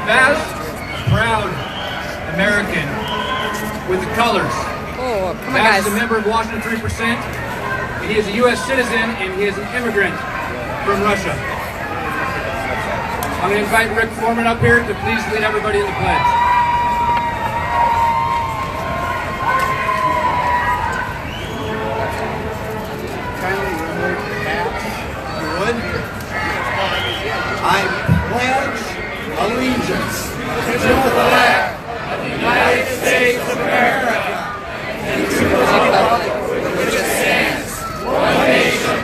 fast, proud American with the colors. Oh, come on, Baz guys. is a member of Washington 3%, and he is a U.S. citizen, and he is an immigrant from Russia. I'm going to invite Rick Foreman up here to please lead everybody in the pledge. Kindly remove the hats, if you would. I pledge allegiance to the flag of the United States of America and to the republic for which it stands, one nation,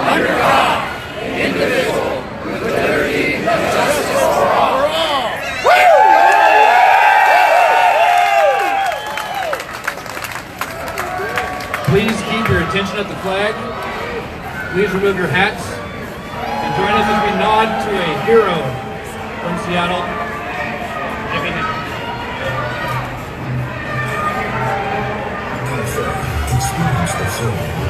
under God, indivisible, with liberty and justice for all. Please keep your attention at the flag. Please remove your hats and join us as we nod to a hero from Seattle, Jimmy Hendrix. Experience the full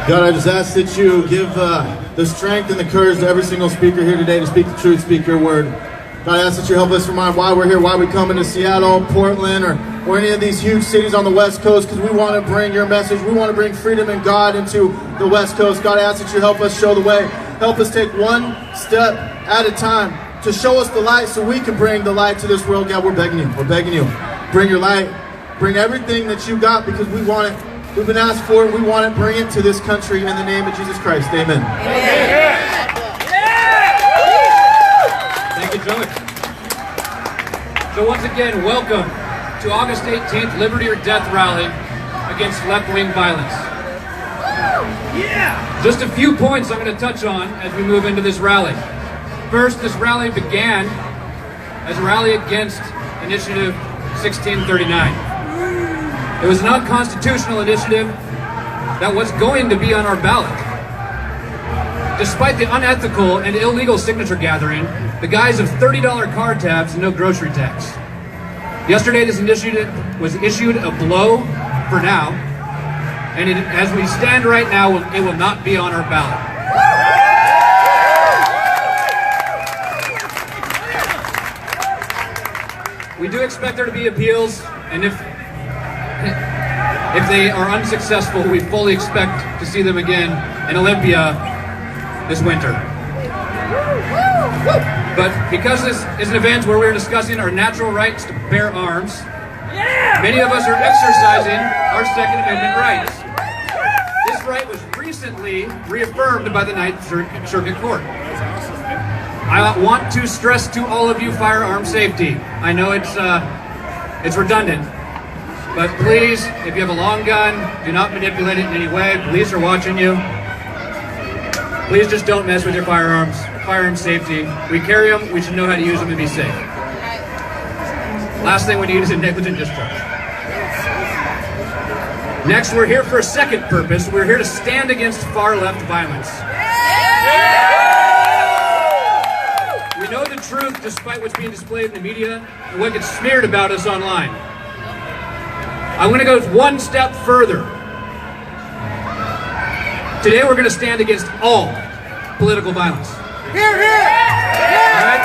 God, I just ask that you give the strength and the courage to every single speaker here today to speak the truth, speak your word. God, I ask that you help us remind why we're here, why we come into Seattle, Portland, or any of these huge cities on the West Coast, because we want to bring your message. We want to bring freedom and God into the West Coast. God, I ask that you help us show the way. Help us take one step at a time to show us the light so we can bring the light to this world. God, we're begging you. We're begging you. Bring your light. Bring everything that you got because we want it. We've been asked for it. We want it. Bring it to this country in the name of Jesus Christ. Amen. Amen. Thank you, Joey. So once again, welcome to August 18th Liberty or Death rally against left-wing violence. Just a few points I'm going to touch on as we move into this rally. First, this rally began as a rally against Initiative 1639. It was an unconstitutional initiative that was going to be on our ballot. Despite the unethical and illegal signature gathering, the guise of $30 car tabs and no grocery tax. Yesterday, this initiative was issued a blow for now, and as we stand right now, it will not be on our ballot. We do expect there to be appeals, and if they are unsuccessful, we fully expect to see them again in Olympia this winter. But because this is an event where we're discussing our natural rights to bear arms, many of us are exercising our Second Amendment rights. This right was recently reaffirmed by the Ninth Circuit Court. I want to stress to all of you firearm safety. I know it's redundant, but please, if you have a long gun, do not manipulate it in any way. Police are watching you. Please just don't mess with your firearms. Firearm safety. We carry them, we should know how to use them and be safe. Last thing we need is a negligent discharge. Next, we're here for a second purpose. We're here to stand against far-left violence. We know the truth despite what's being displayed in the media and what gets smeared about us online. I'm going to go one step further. Today we're going to stand against all political violence. Hear, hear! All right?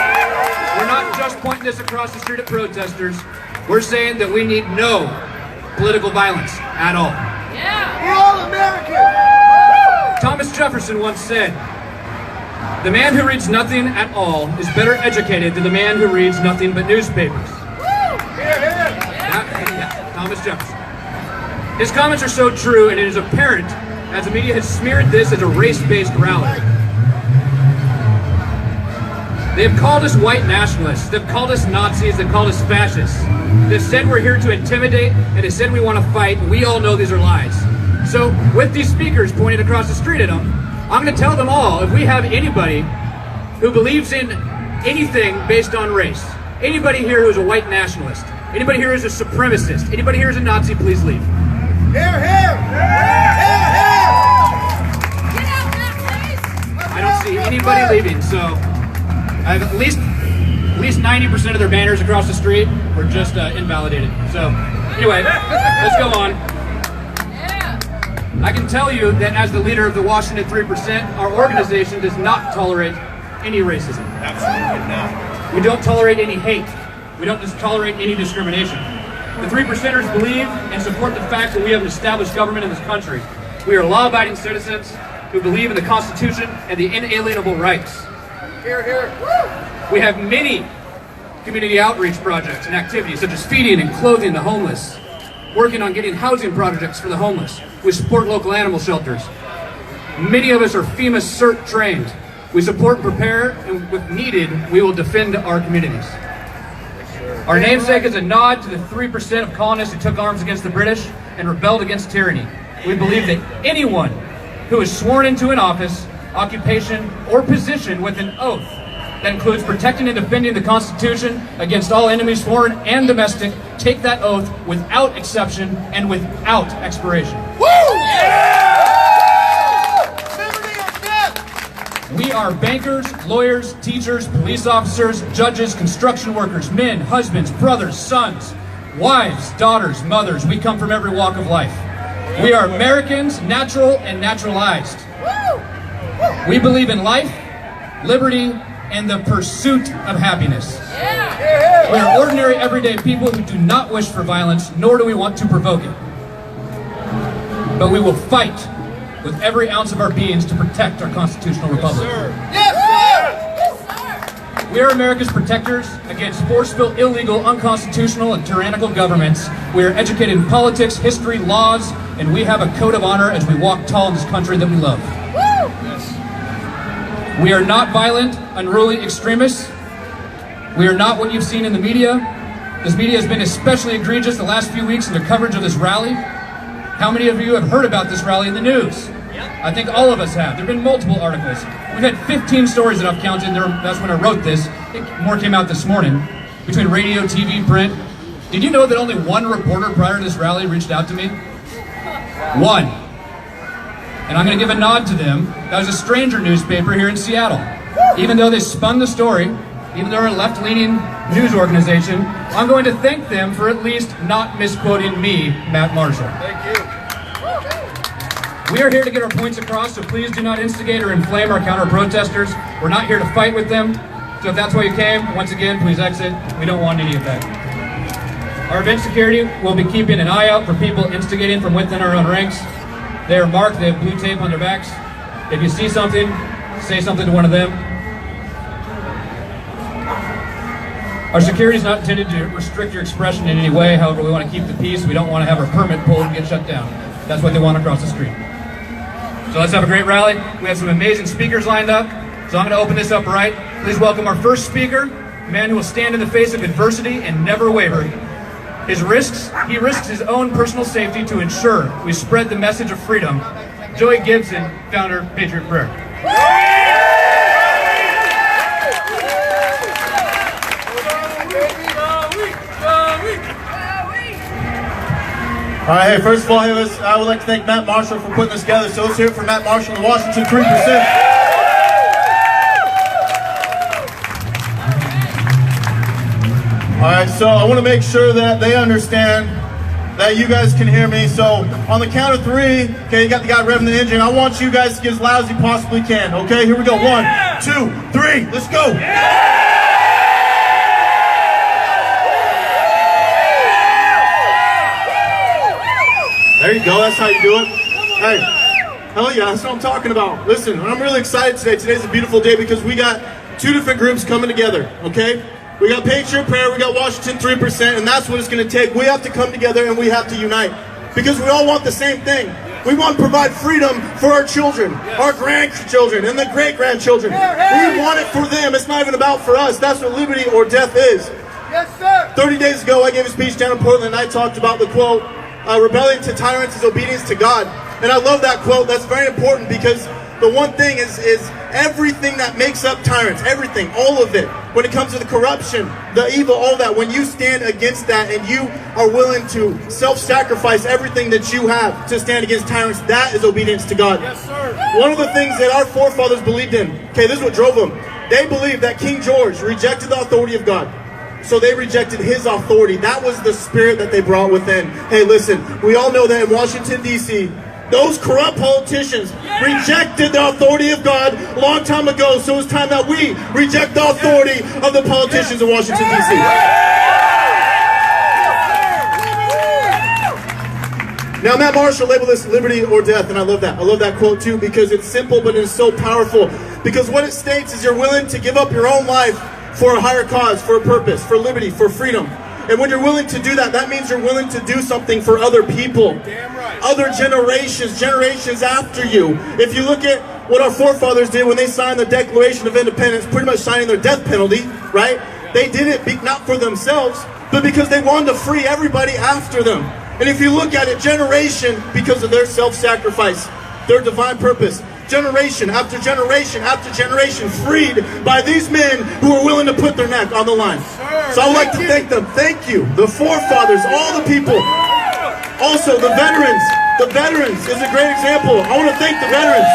We're not just pointing this across the street at protesters. We're saying that we need no political violence at all. We're all Americans! Thomas Jefferson once said, "The man who reads nothing at all is better educated than the man who reads nothing but newspapers." Thomas Jefferson. His comments are so true, and it is apparent as the media has smeared this as a race-based rally. They have called us white nationalists, they've called us Nazis, they've called us fascists. They've said we're here to intimidate, and they said we want to fight, and we all know these are lies. So, with these speakers pointed across the street at them, I'm going to tell them all, if we have anybody who believes in anything based on race, anybody here who's a white nationalist, anybody here who's a supremacist, anybody here who's a Nazi, please leave. Hear, hear! I don't see anybody leaving, so I have at least 90% of their banners across the street were just invalidated. So anyway, let's go on. I can tell you that as the leader of the Washington 3%, our organization does not tolerate any racism. Absolutely not. We don't tolerate any hate. We don't just tolerate any discrimination. The 3%ers believe and support the fact that we have an established government in this country. We are law-abiding citizens who believe in the Constitution and the inalienable rights. Hear, hear! We have many community outreach projects and activities such as feeding and clothing the homeless, working on getting housing projects for the homeless. We support local animal shelters. Many of us are FEMA CERT trained. We support and prepare, and if needed, we will defend our communities. Our namesake is a nod to the 3% of colonists who took arms against the British and rebelled against tyranny. We believe that anyone who is sworn into an office, occupation, or position with an oath that includes protecting and defending the Constitution against all enemies, foreign and domestic, take that oath without exception and without expiration. Woo! Liberty or death! We are bankers, lawyers, teachers, police officers, judges, construction workers, men, husbands, brothers, sons, wives, daughters, mothers. We come from every walk of life. We are Americans, natural and naturalized. We believe in life, liberty, and the pursuit of happiness. We are ordinary, everyday people who do not wish for violence, nor do we want to provoke it. But we will fight with every ounce of our beings to protect our constitutional republic. We are America's protectors against forceful, illegal, unconstitutional, and tyrannical governments. We are educated in politics, history, laws, and we have a code of honor as we walk tall in this country that we love. We are not violent, unruly extremists. We are not what you've seen in the media. This media has been especially egregious the last few weeks in their coverage of this rally. How many of you have heard about this rally in the news? I think all of us have. There have been multiple articles. We've had 15 stories that I've counted. That's when I wrote this. I think more came out this morning, between radio, TV, print. Did you know that only one reporter prior to this rally reached out to me? One. And I'm going to give a nod to them. That was a stranger newspaper here in Seattle. Even though they spun the story, even though they're a left-leaning news organization, I'm going to thank them for at least not misquoting me, Matt Marshall. Thank you. We are here to get our points across, so please do not instigate or inflame our counter-protesters. We're not here to fight with them. So if that's why you came, once again, please exit. We don't want any of that. Our event security will be keeping an eye out for people instigating from within our own ranks. They are marked, they have blue tape on their backs. If you see something, say something to one of them. Our security is not intended to restrict your expression in any way. However, we want to keep the peace. We don't want to have our permit pulled and get shut down. That's what they want across the street. So let's have a great rally. We have some amazing speakers lined up. So I'm going to open this up right. Please welcome our first speaker, a man who will stand in the face of adversity and never waver. He risks his own personal safety to ensure we spread the message of freedom. Joey Gibson, founder of Patriot Prayer. All right, hey, first of all, I would like to thank Matt Marshall for putting this together. So let's hear it for Matt Marshall and the Washington 3%. All right, so I want to make sure that they understand that you guys can hear me. So on the count of three, okay, you got the guy revving the engine. I want you guys to get as loud as you possibly can, okay? Here we go. 1, 2, 3, let's go. There you go, that's how you do it. Hey, hell yeah, that's what I'm talking about. Listen, I'm really excited today. Today's a beautiful day because we got two different groups coming together, okay? We got Patriot Prayer, we got Washington 3%, and that's what it's going to take. We have to come together and we have to unite because we all want the same thing. We want to provide freedom for our children, our grandchildren, and the great-grandchildren. We want it for them. It's not even about for us. That's what liberty or death is. Yes, sir. 30 days ago, I gave a speech down in Portland, and I talked about the quote, rebellion to tyrants is obedience to God. And I love that quote. That's very important because the one thing is everything that makes up tyrants, everything, all of it, when it comes to the corruption, the evil, all that, when you stand against that and you are willing to self-sacrifice everything that you have to stand against tyrants, that is obedience to God. Yes, sir. One of the things that our forefathers believed in, okay, this is what drove them. They believed that King George rejected the authority of God. So they rejected his authority. That was the spirit that they brought within. Hey, listen, we all know that in Washington, D.C., those corrupt politicians rejected the authority of God a long time ago. So it's time that we reject the authority of the politicians in Washington, D.C. Now, Matt Marshall labeled this liberty or death, and I love that. I love that quote, too, because it's simple, but it's so powerful. Because what it states is you're willing to give up your own life for a higher cause, for a purpose, for liberty, for freedom. And when you're willing to do that, that means you're willing to do something for other people. Damn right. Other generations after you. If you look at what our forefathers did when they signed the Declaration of Independence, pretty much signing their death penalty, right? They did it not for themselves, but because they wanted to free everybody after them. And if you look at it, generation, because of their self-sacrifice, their divine purpose, generation after generation after generation freed by these men who are willing to put their neck on the line. So I would like to thank them. Thank you. The forefathers, all the people. Also, the veterans. The veterans is a great example. I want to thank the veterans.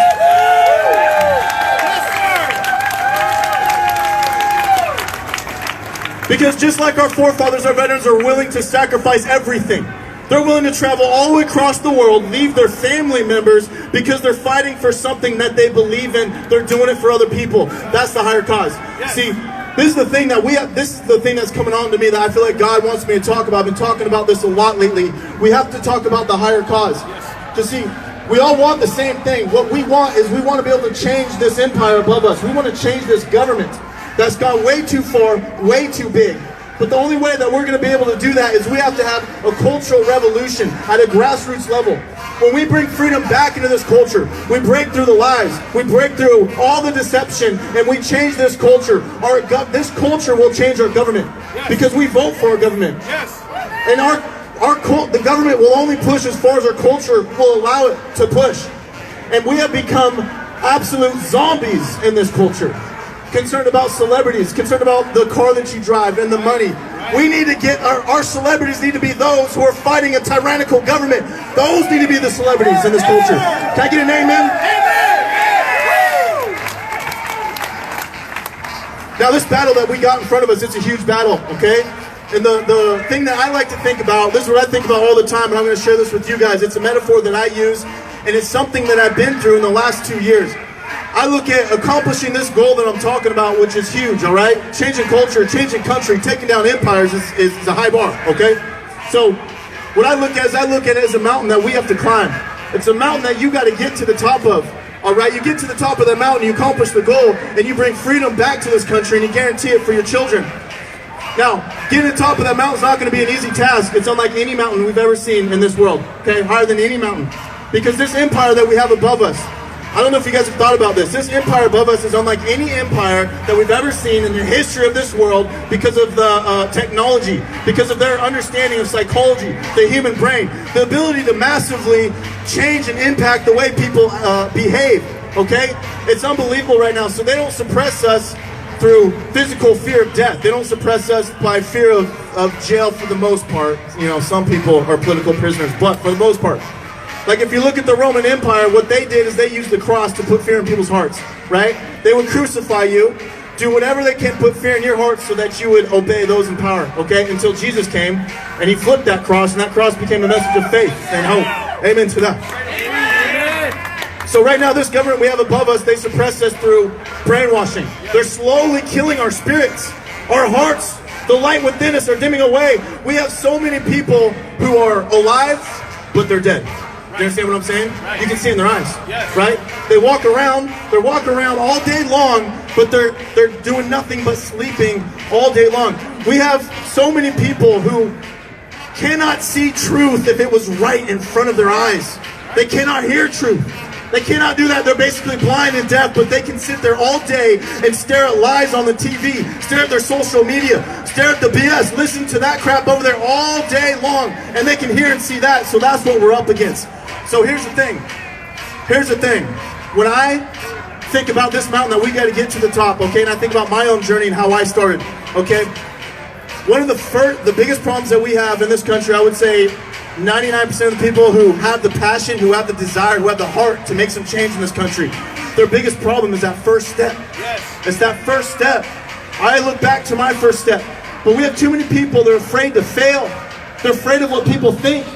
Because just like our forefathers, our veterans are willing to sacrifice everything. They're willing to travel all the way across the world, leave their family members because they're fighting for something that they believe in. They're doing it for other people. That's the higher cause. Yes. See, this is the thing that this is the thing that's coming on to me that I feel like God wants me to talk about. I've been talking about this a lot lately. We have to talk about the higher cause. Yes. To see, we all want the same thing. What we want is we want to be able to change this empire above us. We want to change this government that's gone way too far, way too big. But the only way that we're going to be able to do that is we have to have a cultural revolution at a grassroots level. When we bring freedom back into this culture, we break through the lies, we break through all the deception, and we change this culture. This culture will change our government. Yes. Because we vote for our government. Yes. And the government will only push as far as our culture will allow it to push. And we have become absolute zombies in this culture. Concerned about celebrities, concerned about the car that you drive and the money. We need to get, our celebrities need to be those who are fighting a tyrannical government. Those need to be the celebrities in this culture. Can I get an amen? Now this battle that we got in front of us, it's a huge battle, okay? And the thing that I like to think about, this is what I think about all the time, and I'm going to share this with you guys. It's a metaphor that I use, and it's something that I've been through in the last 2 years. I look at accomplishing this goal that I'm talking about, which is huge, all right? Changing culture, changing country, taking down empires is a high bar, okay? So what I look at it as a mountain that we have to climb. It's a mountain that you got to get to the top of, all right? You get to the top of that mountain, you accomplish the goal, and you bring freedom back to this country, and you guarantee it for your children. Now, getting to the top of that mountain is not going to be an easy task. It's unlike any mountain we've ever seen in this world, okay? Higher than any mountain. Because this empire that we have above us, I don't know if you guys have thought about this. This empire above us is unlike any empire that we've ever seen in the history of this world because of the technology, because of their understanding of psychology, the human brain, the ability to massively change and impact the way people behave, okay? It's unbelievable right now. So they don't suppress us through physical fear of death. They don't suppress us by fear of jail for the most part. You know, some people are political prisoners, but for the most part. Like if you look at the Roman Empire, what they did is they used the cross to put fear in people's hearts, right? They would crucify you, do whatever they can, put fear in your heart so that you would obey those in power, okay? Until Jesus came and he flipped that cross, and that cross became a message of faith and hope. Amen to that. Amen. So right now, this government we have above us, they suppress us through brainwashing. They're slowly killing our spirits, our hearts. The light within us are dimming away. We have so many people who are alive, but they're dead. You understand what I'm saying? Right. You can see in their eyes, yes. Right? They're walking around all day long, but they're doing nothing but sleeping all day long. We have so many people who cannot see truth if it was right in front of their eyes. They cannot hear truth. They cannot do that. They're basically blind and deaf, but they can sit there all day and stare at lies on the TV, stare at their social media, stare at the BS, listen to that crap over there all day long, and they can hear and see that. So that's what we're up against. So here's the thing. When I think about this mountain that we got to get to the top, okay, and I think about my own journey and how I started, okay, one of the biggest problems that we have in this country, I would say 99% of the people who have the passion, who have the desire, who have the heart to make some change in this country, their biggest problem is that first step. Yes. It's that first step. I look back to my first step, but we have too many people that are afraid to fail. They're afraid of what people think.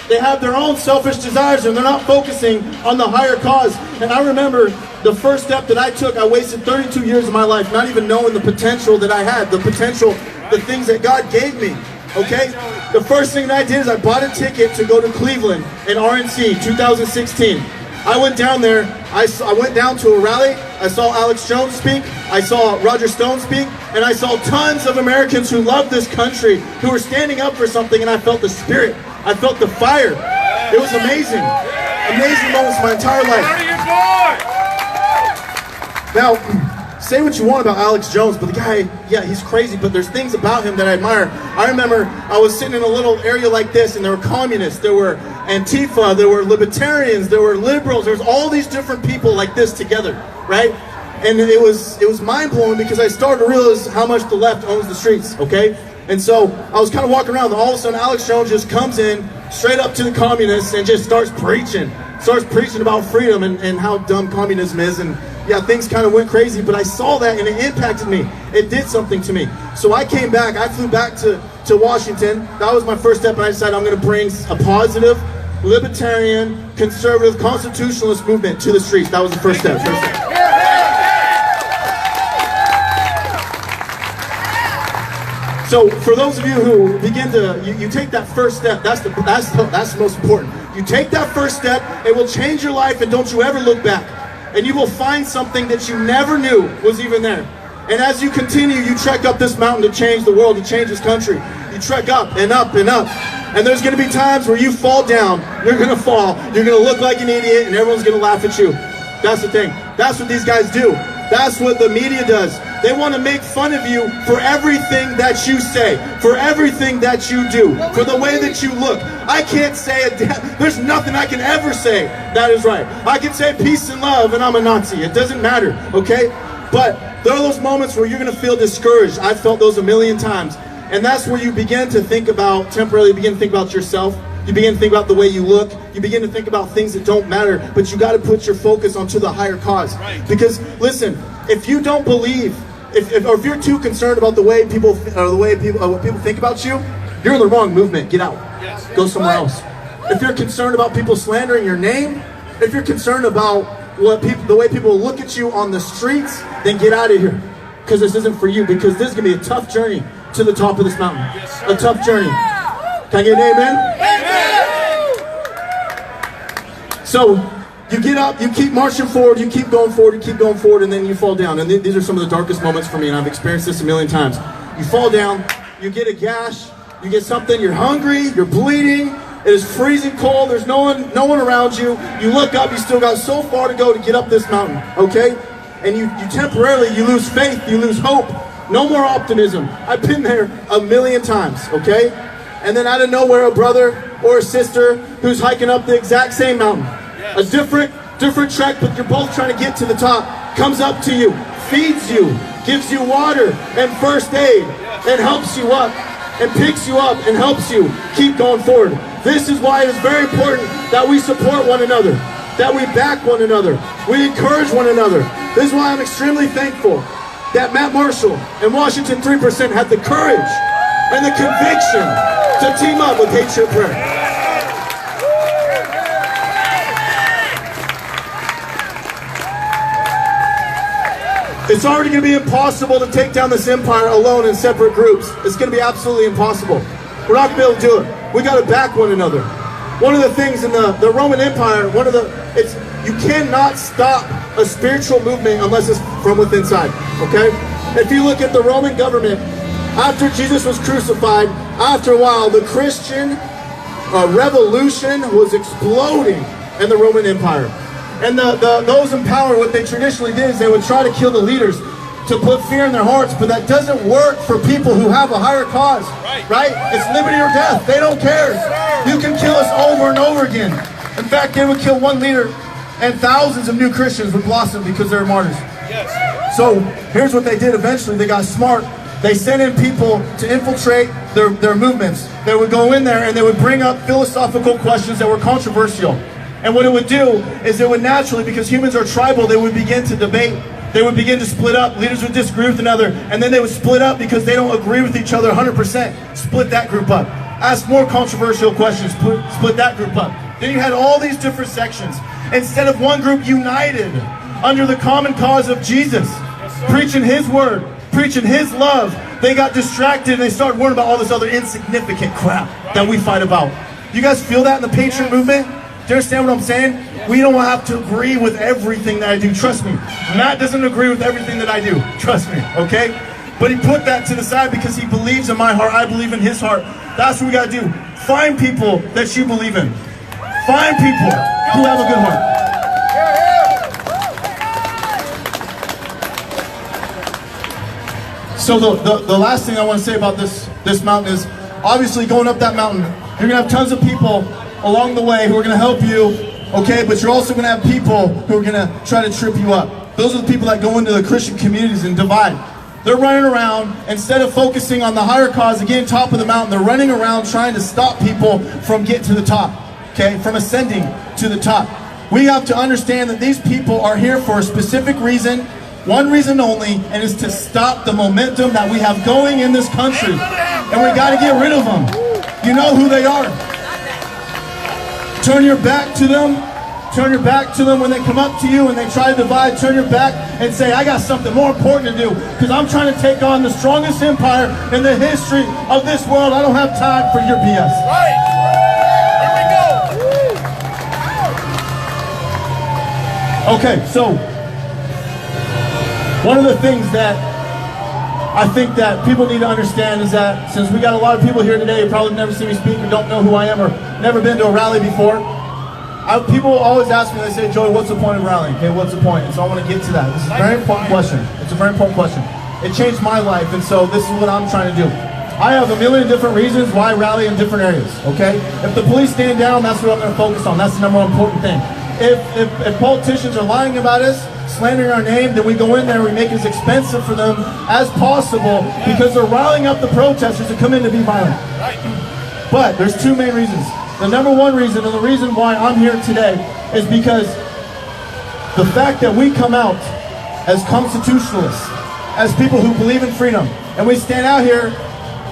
They have their own selfish desires and they're not focusing on the higher cause. And I remember the first step that I took, I wasted 32 years of my life not even knowing the potential that I had, the things that God gave me, okay? The first thing that I did is I bought a ticket to go to Cleveland in RNC 2016. I went down there, I went down to a rally, I saw Alex Jones speak, I saw Roger Stone speak, and I saw tons of Americans who love this country, who were standing up for something, and I felt the spirit. I felt the fire. It was amazing. Amazing moments my entire life. Now, say what you want about Alex Jones, but the guy, yeah, he's crazy, but there's things about him that I admire. I remember I was sitting in a little area like this, and there were communists, there were Antifa, there were libertarians, there were liberals, there was all these different people like this together, right? And it was mind-blowing because I started to realize how much the left owns the streets, okay? And so I was kind of walking around, and all of a sudden Alex Jones just comes in straight up to the communists and just starts preaching about freedom and how dumb communism is, and yeah, things kind of went crazy, but I saw that and it impacted me. It did something to me. So I came back, I flew back to to Washington. That was my first step, and I decided I'm going to bring a positive, libertarian, conservative, constitutionalist movement to the streets. That was the first step. So for those of you who begin to, you take that first step, that's the most important. You take that first step, it will change your life, and don't you ever look back. And you will find something that you never knew was even there. And as you continue, you trek up this mountain to change the world, to change this country. You trek up and up and up. And there's going to be times where you fall down, you're going to fall, you're going to look like an idiot, and everyone's going to laugh at you. That's the thing. That's what these guys do. That's what the media does. They want to make fun of you for everything that you say, for everything that you do, for the way that you look. I can't say there's nothing I can ever say that is right. I can say peace and love and I'm a Nazi. It doesn't matter, okay? But there are those moments where you're going to feel discouraged. I've felt those a million times. And that's where you begin to think about, temporarily begin to think about yourself. You begin to think about the way you look. You begin to think about things that don't matter. But you got to put your focus onto the higher cause. Right. Because listen, if you don't believe, if you're too concerned about the way people what people think about you, you're in the wrong movement. Get out. Yes. Go somewhere else. If you're concerned about people slandering your name, if you're concerned about the way people look at you on the streets, then get out of here. Because this isn't for you. Because this is going to be a tough journey to the top of this mountain. Yes, a tough journey. Can I get an amen? Amen? So you get up, you keep marching forward, you keep going forward, and then you fall down. And these are some of the darkest moments for me, and I've experienced this a million times. You fall down, you get a gash, you get something, you're hungry, you're bleeding, it is freezing cold, there's no one around you. You look up, you still got so far to go to get up this mountain, okay? And you temporarily, you lose faith, you lose hope. No more optimism. I've been there a million times, okay? And then out of nowhere, a brother or a sister who's hiking up the exact same mountain, a different trek, but you're both trying to get to the top, comes up to you, feeds you, gives you water and first aid, and helps you up, and picks you up and helps you keep going forward. This is why it is very important that we support one another, that we back one another, we encourage one another. This is why I'm extremely thankful that Matt Marshall and Washington 3% had the courage and the conviction to team up with Patriot Prayer. It's already going to be impossible to take down this empire alone in separate groups. It's going to be absolutely impossible. We're not going to be able to do it. We got to back one another. One of the things in the Roman Empire, you cannot stop a spiritual movement unless it's from within inside, okay? If you look at the Roman government, after Jesus was crucified, after a while, the Christian revolution was exploding in the Roman Empire. And those in power, what they traditionally did is they would try to kill the leaders to put fear in their hearts, but that doesn't work for people who have a higher cause, right? It's liberty or death. They don't care. You can kill us over and over again. In fact, they would kill one leader and thousands of new Christians would blossom because they're martyrs. Yes. So here's what they did eventually. They got smart. They sent in people to infiltrate their movements. They would go in there and they would bring up philosophical questions that were controversial. And what it would do is it would naturally, because humans are tribal, they would begin to debate. They would begin to split up. Leaders would disagree with another, and then they would split up because they don't agree with each other 100%. Split that group up. Ask more controversial questions. Split that group up. Then you had all these different sections. Instead of one group united under the common cause of Jesus, preaching His word, preaching His love, they got distracted and they started worrying about all this other insignificant crap that we fight about. You guys feel that in the Patriot movement? Do you understand what I'm saying? We don't have to agree with everything that I do. Trust me. Matt doesn't agree with everything that I do. Trust me, okay? But he put that to the side because he believes in my heart. I believe in his heart. That's what we got to do. Find people that you believe in. Find people who have a good heart. So the last thing I want to say about this mountain is, obviously going up that mountain, you're going to have tons of people along the way who are going to help you, okay? But you're also going to have people who are going to try to trip you up. Those are the people that go into the Christian communities and divide. They're running around, instead of focusing on the higher cause, again, top of the mountain, they're running around trying to stop people from getting to the top, okay? From ascending to the top. We have to understand that these people are here for a specific reason, One reason only, and it's to stop the momentum that we have going in this country. And we got to get rid of them. You know who they are. Turn your back to them. Turn your back to them when they come up to you and they try to divide. Turn your back and say, I got something more important to do because I'm trying to take on the strongest empire in the history of this world. I don't have time for your BS. Right. Here we go. Okay, so one of the things that I think that people need to understand is that since we got a lot of people here today who probably never seen me speak or don't know who I am or never been to a rally before, people always ask me, they say, Joey, what's the point of rallying? Okay, what's the point? And so I want to get to that. This is a very important question. It's a very important question. It changed my life, and so this is what I'm trying to do. I have a million different reasons why I rally in different areas, okay? If the police stand down, that's what I'm going to focus on. That's the number one important thing. If politicians are lying about us, slandering our name, then we go in there and we make it as expensive for them as possible because they're riling up the protesters to come in to be violent. But there's two main reasons. The number one reason, and the reason why I'm here today, is because the fact that we come out as constitutionalists, as people who believe in freedom, and we stand out here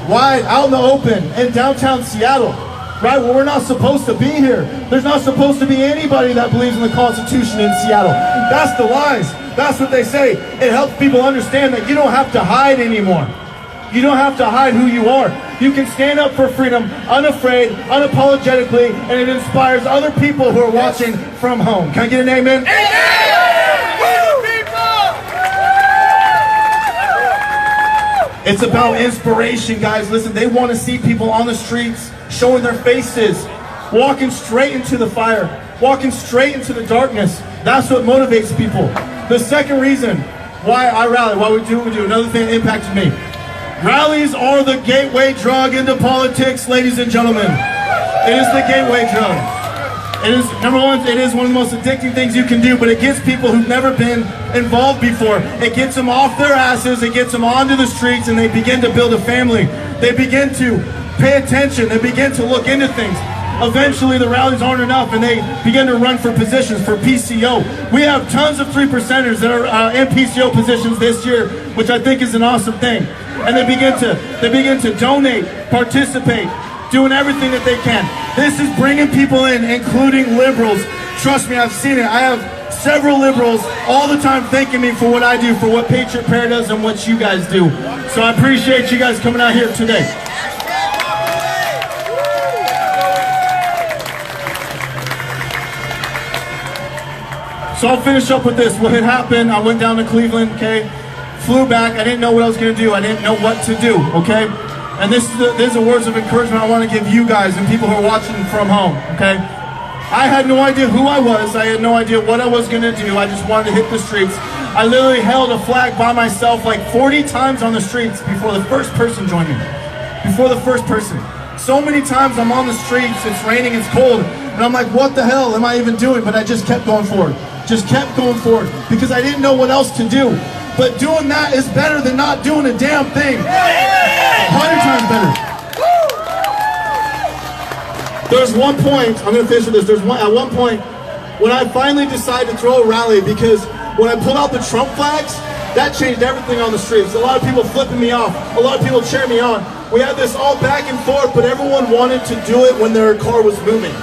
wide, out in the open, in downtown Seattle, right, where we're not supposed to be here. There's not supposed to be anybody that believes in the Constitution in Seattle. That's the lies. That's what they say. It helps people understand that you don't have to hide anymore. You don't have to hide who you are. You can stand up for freedom, unafraid, unapologetically, and it inspires other people who are watching from home. Can I get an amen? It's about inspiration, guys. Listen, they want to see people on the streets showing their faces, walking straight into the fire, walking straight into the darkness. That's what motivates people. The second reason why I rally, why we do what we do, another thing that impacted me. Rallies are the gateway drug into politics, ladies and gentlemen. It is the gateway drug. It is, number one, it is one of the most addicting things you can do, but it gets people who've never been involved before. It gets them off their asses, it gets them onto the streets, and they begin to build a family. They begin to pay attention, they begin to look into things. Eventually the rallies aren't enough and they begin to run for positions for PCO. We have tons of 3%ers that are in PCO positions this year, which I think is an awesome thing. And they begin to donate, participate, doing everything that they can. This is bringing people in, including liberals. Trust me, I've seen it. I have several liberals all the time thanking me for what I do, for what Patriot Prayer does and what you guys do. So I appreciate you guys coming out here today. So I'll finish up with this. What had happened, I went down to Cleveland, okay? Flew back, I didn't know what I was gonna do. I didn't know what to do, okay? And these are the words of encouragement I wanna give you guys and people who are watching from home, okay? I had no idea who I was. I had no idea what I was gonna do. I just wanted to hit the streets. I literally held a flag by myself like 40 times on the streets before the first person joined me. Before the first person. So many times I'm on the streets, it's raining, it's cold, and I'm like, what the hell am I even doing? But I just kept going forward. Just kept going forward because I didn't know what else to do. But doing that is better than not doing a damn thing. 100 times better. There's one point, I'm gonna finish with this. At one point when I finally decided to throw a rally, because when I pulled out the Trump flags, that changed everything on the streets. A lot of people flipping me off, a lot of people cheering me on. We had this all back and forth, but everyone wanted to do it when their car was moving.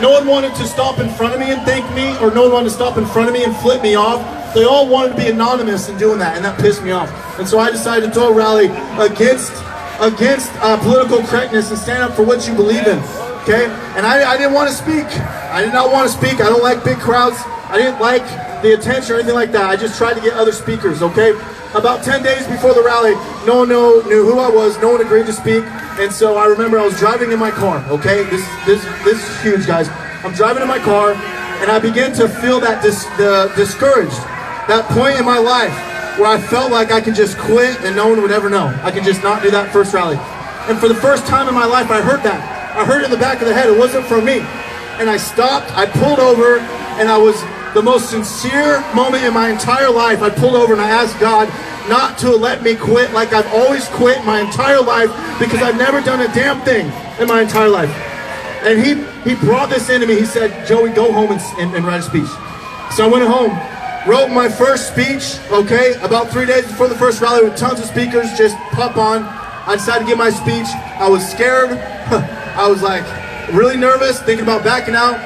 No one wanted to stop in front of me and thank me, or no one wanted to stop in front of me and flip me off. They all wanted to be anonymous in doing that, and that pissed me off. And so I decided to throw a rally against political correctness and stand up for what you believe in, okay? And I didn't want to speak. I did not want to speak. I don't like big crowds. I didn't like the attention or anything like that. I just tried to get other speakers, okay? About 10 days before the rally, no one knew who I was. No one agreed to speak. And so I remember I was driving in my car, okay? This is huge, guys. I'm driving in my car, and I began to feel that discouraged. That point in my life where I felt like I could just quit and no one would ever know. I could just not do that first rally. And for the first time in my life, I heard that. I heard it in the back of the head. It wasn't from me. And I stopped, I pulled over, and I was the most sincere moment in my entire life. I pulled over and I asked God not to let me quit like I've always quit my entire life, because I've never done a damn thing in my entire life. And he brought this into me. He said, Joey, go home and write a speech. So I went home wrote my first speech, okay, about 3 days before the first rally with tons of speakers just pop on. I decided to give my speech. I was scared. I was like really nervous, thinking about backing out.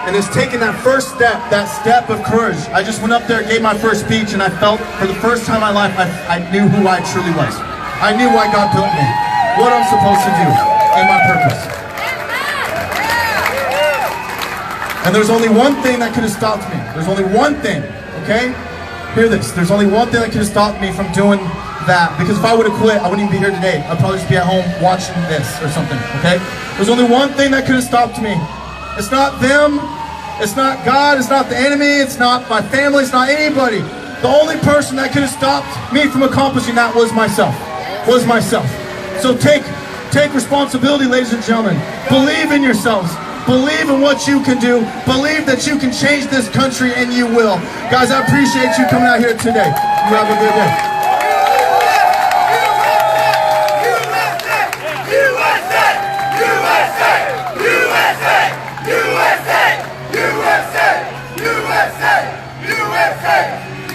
And it's taking that first step, that step of courage. I just went up there, gave my first speech, and I felt for the first time in my life, I knew who I truly was. I knew why God built me, what I'm supposed to do, and my purpose. And there's only one thing that could have stopped me. There's only one thing, okay? Hear this. There's only one thing that could have stopped me from doing that. Because if I would have quit, I wouldn't even be here today. I'd probably just be at home watching this or something, okay? There's only one thing that could have stopped me. It's not them, it's not God, it's not the enemy, it's not my family, it's not anybody. The only person that could have stopped me from accomplishing that was myself. So take responsibility, ladies and gentlemen. Believe in yourselves. Believe in what you can do. Believe that you can change this country, and you will. Guys, I appreciate you coming out here today. You have a good day.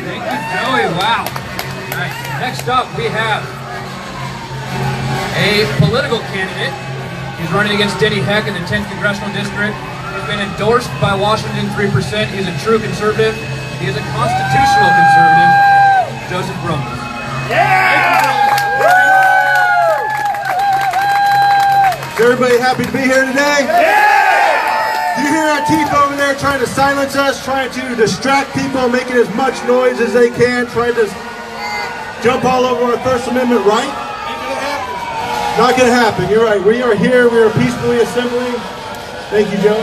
Thank you, Joey. Wow. Nice. Next up, we have a political candidate. He's running against Denny Heck in the 10th Congressional District. He's been endorsed by Washington 3%. He's a true conservative. He is a constitutional conservative. Joseph Brumbles. Is everybody happy to be here today? Yeah! You hear our teeth over there trying to silence us, trying to distract people, making as much noise as they can, trying to jump all over our First Amendment right? Ain't gonna happen. Not gonna happen. You're right. We are here. We are peacefully assembling. Thank you, Joe.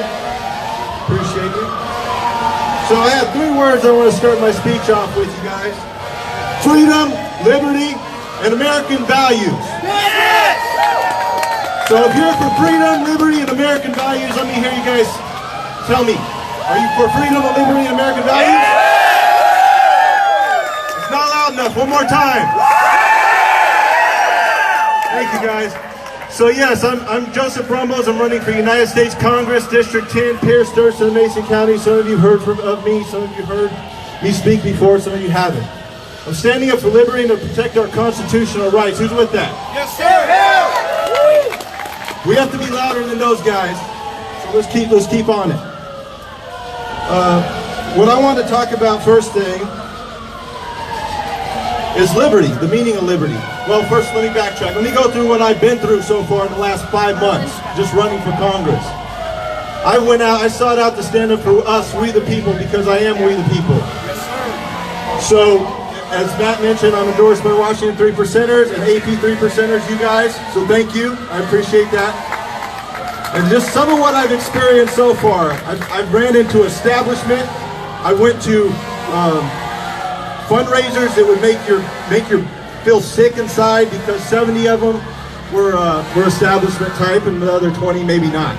Appreciate you. So I have 3 words I want to start my speech off with, you guys. Freedom, liberty, and American values. So if you're for freedom, liberty, and American values, let me hear you guys tell me. Are you for freedom, liberty, and American values? It's not loud enough. One more time. Thank you, guys. So yes, I'm Joseph Brumbles. I'm running for United States Congress, District 10, Pierce, Thurston, and Mason County. Some of you heard of me. Some of you heard me speak before. Some of you haven't. I'm standing up for liberty and to protect our constitutional rights. Who's with that? Yes, sir. We have to be louder than those guys, so let's keep on it. What I want to talk about first thing is liberty, the meaning of liberty. Well, first let me backtrack. Let me go through what I've been through so far in the last 5 months, just running for Congress. I went out, I sought out to stand up for us, we the people, because I am we the people. So, as Matt mentioned, I'm endorsed by Washington 3%ers and AP 3%ers, you guys. So thank you. I appreciate that. And just some of what I've experienced so far. I've ran into establishment. I went to fundraisers that would make you feel sick inside because 70 of them were establishment type and the other 20 maybe not.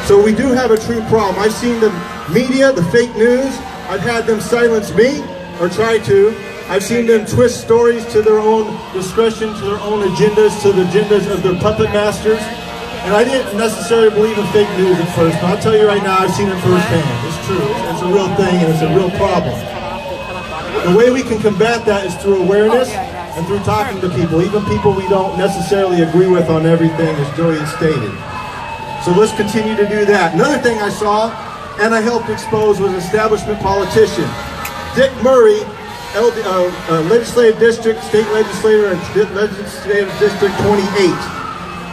So we do have a true problem. I've seen the media, the fake news. I've had them silence me or try to. I've seen them twist stories to their own discretion, to their own agendas, to the agendas of their puppet masters. And I didn't necessarily believe in fake news at first, but I'll tell you right now, I've seen it firsthand. It's true. It's a real thing, and it's a real problem. The way we can combat that is through awareness and through talking to people, even people we don't necessarily agree with on everything, as Joey stated. So let's continue to do that. Another thing I saw, and I helped expose, was establishment politician. Dick Murray, legislative district, state legislator, and legislative district 28.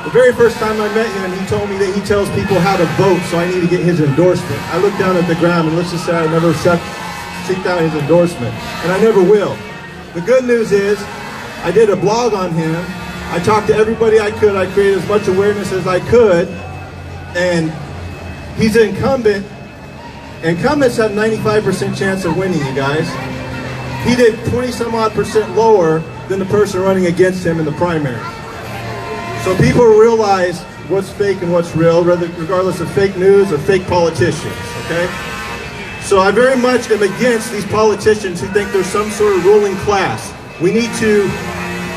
The very first time I met him, he told me that he tells people how to vote, so I need to get his endorsement. I looked down at the ground, and let's just say I never seeked out his endorsement, and I never will. The good news is, I did a blog on him. I talked to everybody I could. I created as much awareness as I could, and he's an incumbent. Incumbents have 95% chance of winning, you guys. He did 20-some-odd% lower than the person running against him in the primary. So people realize what's fake and what's real, regardless of fake news or fake politicians, okay? So I very much am against these politicians who think there's some sort of ruling class. We need to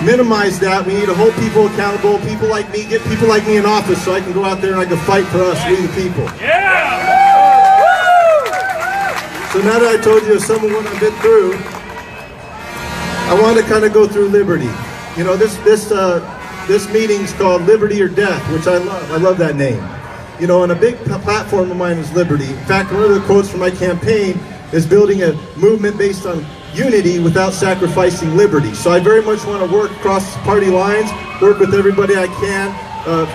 minimize that. We need to hold people accountable, people like me, get people like me in office so I can go out there and I can fight for us, we the people. Yeah! So So now that I told you some of what I've been through, I want to kind of go through liberty. You know, this meeting's called Liberty or Death, which I love. I love that name. You know, and a big platform of mine is liberty. In fact, one of the quotes from my campaign is building a movement based on unity without sacrificing liberty. So I very much want to work across party lines, work with everybody I can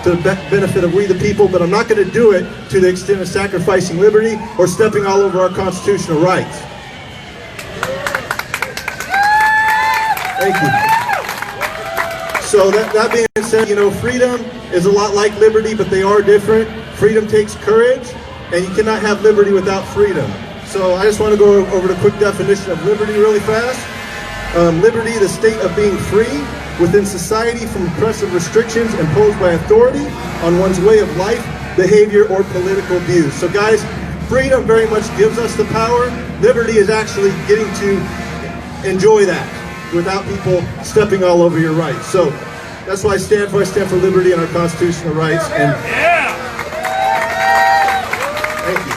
to the benefit of we the people, but I'm not going to do it to the extent of sacrificing liberty or stepping all over our constitutional rights. Thank you. So that being said, you know, freedom is a lot like liberty, but they are different. Freedom takes courage, and you cannot have liberty without freedom. So I just want to go over the quick definition of liberty really fast. Liberty, the state of being free within society from oppressive restrictions imposed by authority on one's way of life, behavior, or political views. So guys, freedom very much gives us the power. Liberty is actually getting to enjoy that without people stepping all over your rights. So that's what I stand for. I stand for liberty and our constitutional rights. And thank you.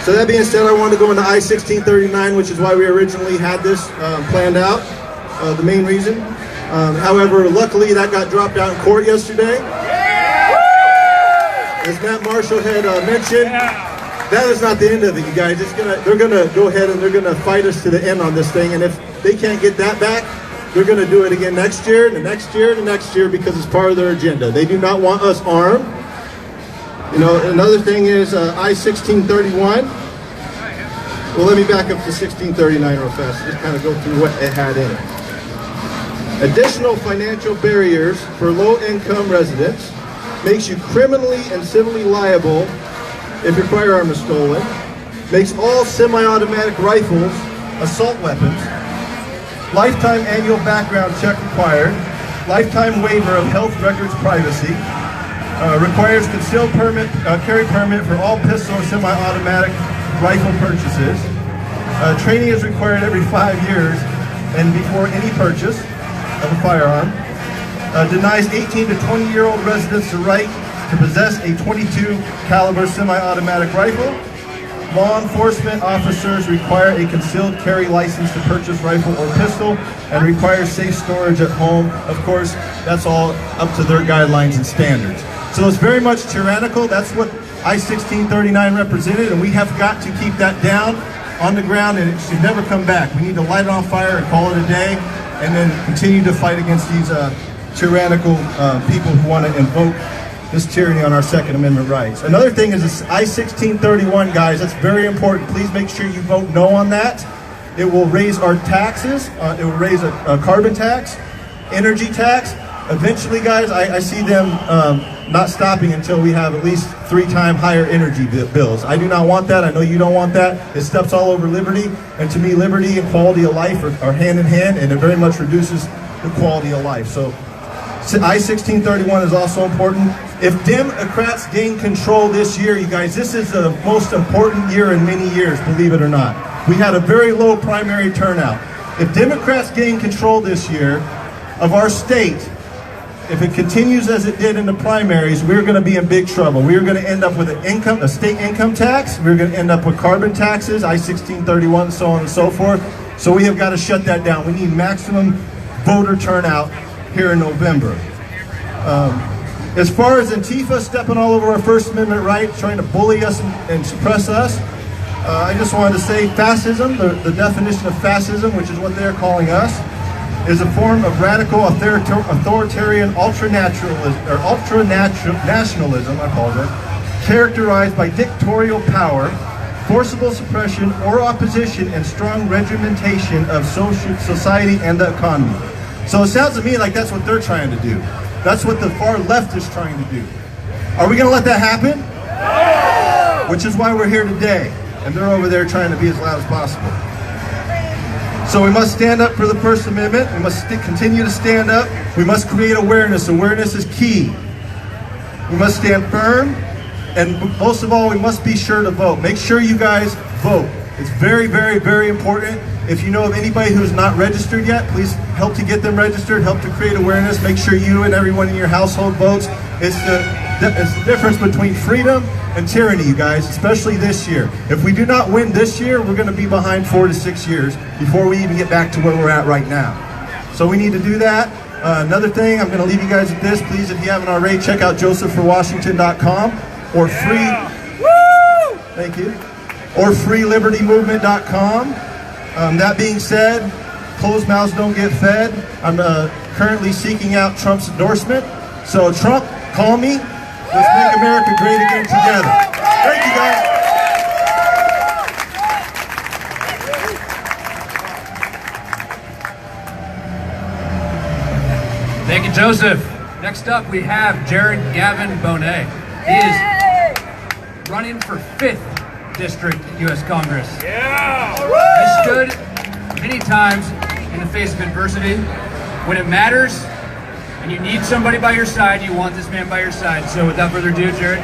So that being said, I wanted to go into I-1639, which is why we originally had this planned out, the main reason. However, luckily that got dropped out in court yesterday. As Matt Marshall had mentioned, that is not the end of it, you guys. They're gonna go ahead and they're gonna fight us to the end on this thing, and if they can't get that back, they're gonna do it again next year, the next year, the next year, because it's part of their agenda. They do not want us armed. You know, another thing is I-1631. Well, let me back up to 1639 real fast, just kind of go through what it had in it. Additional financial barriers for low-income residents makes you criminally and civilly liable if your firearm is stolen, makes all semi-automatic rifles assault weapons, lifetime annual background check required, lifetime waiver of health records privacy, requires concealed carry permit for all pistol or semi-automatic rifle purchases. Training is required every 5 years and before any purchase of a firearm. Denies 18 to 20-year-old residents the right to possess a .22 caliber semi-automatic rifle. Law enforcement officers require a concealed carry license to purchase rifle or pistol and require safe storage at home. Of course, that's all up to their guidelines and standards. So it's very much tyrannical. That's what I-1639 represented, and we have got to keep that down on the ground, and it should never come back. We need to light it on fire and call it a day, and then continue to fight against these tyrannical people who want to invoke this tyranny on our Second Amendment rights. Another thing is this I-1631, guys. That's very important. Please make sure you vote no on that. It will raise our taxes. It will raise a carbon tax, energy tax. Eventually, guys, I see them not stopping until we have at least 3 times higher energy bills. I do not want that. I know you don't want that. It steps all over liberty. And to me, liberty and quality of life are hand in hand, and it very much reduces the quality of life. So I-1631 is also important. If Democrats gain control this year, you guys, this is the most important year in many years, believe it or not. We had a very low primary turnout. If Democrats gain control this year of our state, if it continues as it did in the primaries, we're going to be in big trouble. We're going to end up with a state income tax. We're going to end up with carbon taxes, I-1631, so on and so forth. So we have got to shut that down. We need maximum voter turnout here in November. As far as Antifa stepping all over our First Amendment rights, trying to bully us and suppress us, I just wanted to say fascism, the definition of fascism, which is what they're calling us, is a form of radical authoritarian ultranationalism, I apologize, characterized by dictatorial power, forcible suppression or opposition, and strong regimentation of society and the economy. So it sounds to me like that's what they're trying to do. That's what the far left is trying to do. Are we going to let that happen? No! Which is why we're here today. And they're over there trying to be as loud as possible. So we must stand up for the First Amendment. We must continue to stand up. We must create awareness. Awareness is key. We must stand firm. And most of all, we must be sure to vote. Make sure you guys vote. It's very, very, very important. If you know of anybody who's not registered yet, please help to get them registered, help to create awareness. Make sure you and everyone in your household votes. It's the It's the difference between freedom and tyranny, you guys, especially this year. If we do not win this year, we're going to be behind 4 to 6 years before we even get back to where we're at right now. So we need to do that. Another thing, I'm going to leave you guys with this. Please, if you haven't already, check out josephforwashington.com or thank you, or freelibertymovement.com. That being said, closed mouths don't get fed. I'm currently seeking out Trump's endorsement. So Trump, call me. Let's make America great again together. Thank you, guys. Thank you, Joseph. Next up, we have Jared Gavin Bonet. He is running for 5th District U.S. Congress. He stood many times in the face of adversity. When it matters, and you need somebody by your side, you want this man by your side. So without further ado, Jared.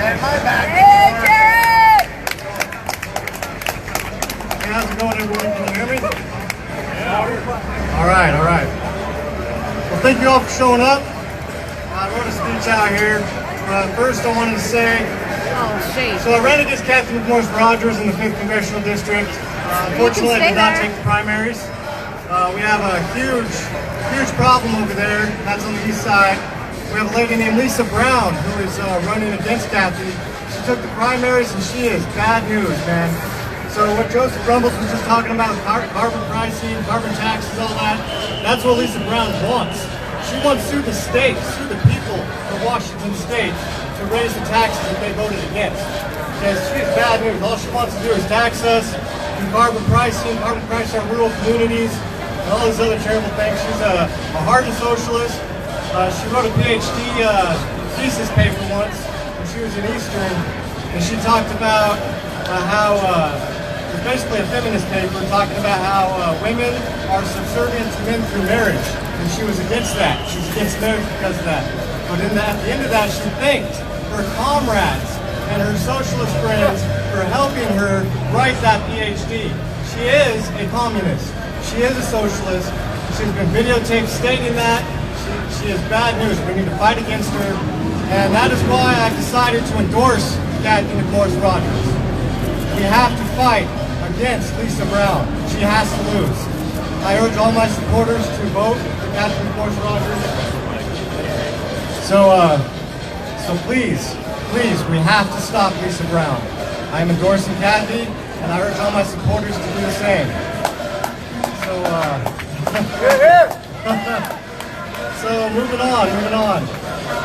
Hey, Jared! Hey, how's it going, everyone? Can you hear me? Yeah. All right. Well, thank you all for showing up. I wrote a speech out here. First, I wanted to say, so I ran against Kathy McMorris Rogers in the 5th Congressional District. Unfortunately, I did not take the primaries. We have a huge problem over there. That's on the east side. We have a lady named Lisa Brown who is running against Kathy. She took the primaries and she is bad news, man. So what Joseph Rumbles was just talking about, carbon pricing, carbon taxes, all that, that's what Lisa Brown wants. She wants to sue the state, sue the people of Washington State to raise the taxes that they voted against. Because she is bad news. All she wants to do is tax us, do carbon price our rural communities, and all these other terrible things. She's a hardened socialist. She wrote a PhD thesis paper once when she was in Eastern, and she talked about how it was basically a feminist paper talking about how women are subservient to men through marriage, and she was against that. She's against marriage because of that. But at the end of that, she thanked her comrades and her socialist friends for helping her write that PhD. She is a communist. She is a socialist. She's been videotaped stating that. She is bad news. We need to fight against her. And that is why I decided to endorse Kathy McMorris Rogers. We have to fight against Lisa Brown. She has to lose. I urge all my supporters to vote for Kathy McMorris Rogers. So please, we have to stop Lisa Brown. I am endorsing Kathy, and I urge all my supporters to do the same. So moving on.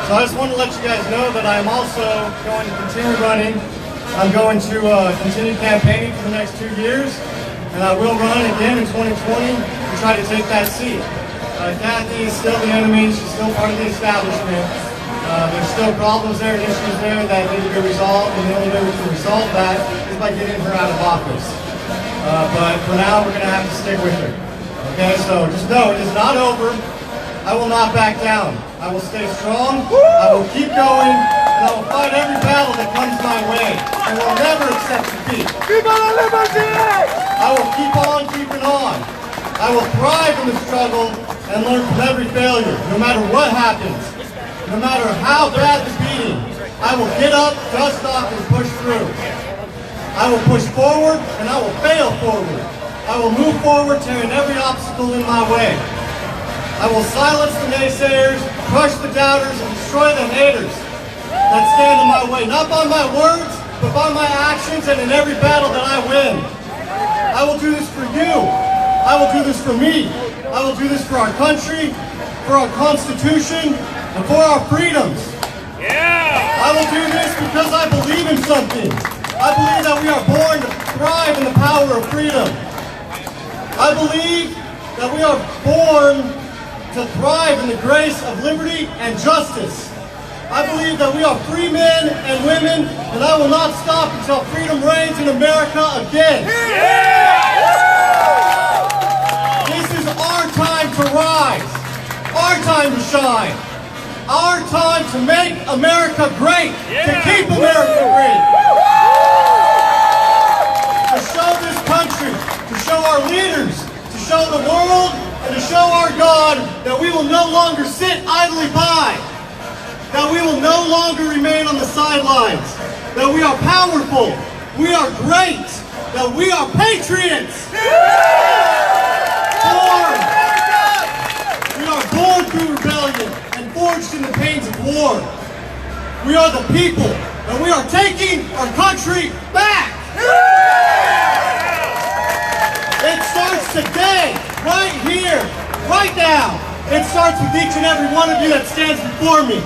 So I just want to let you guys know that I am also going to continue running. I'm going to continue campaigning for the next 2 years, and I will run again in 2020 to try to take that seat. Kathy is still the enemy. She's still part of the establishment. There's still problems there and issues there that need to be resolved, and the only way we can resolve that is by getting her out of office. But for now, we're going to have to stick with her. Okay, so just know it is not over. I will not back down. I will stay strong. I will keep going, and I will fight every battle that comes my way. I will never accept defeat. I will keep on keeping on. I will thrive in the struggle and learn from every failure, no matter what happens. No matter how bad the beating, I will get up, dust off, and push through. I will push forward, and I will fail forward. I will move forward, tearing every obstacle in my way. I will silence the naysayers, crush the doubters, and destroy the haters that stand in my way. Not by my words, but by my actions and in every battle that I win. I will do this for you. I will do this for me. I will do this for our country, for our Constitution, and for our freedoms. I will do this because I believe in something. I believe that we are born to thrive in the power of freedom. I believe that we are born to thrive in the grace of liberty and justice. I believe that we are free men and women, and I will not stop until freedom reigns in America again. This is our time to rise, our time to shine, our time to make America great, to keep America great. To show this country, to show our leaders, to show the world, and to show our God that we will no longer sit idly by, that we will no longer remain on the sidelines, that we are powerful, we are great, that we are patriots. We are born through rebellion and forged in the pains of war. We are the people, and we are taking our country back. It starts today, right here, right now. It starts with each and every one of you that stands before me.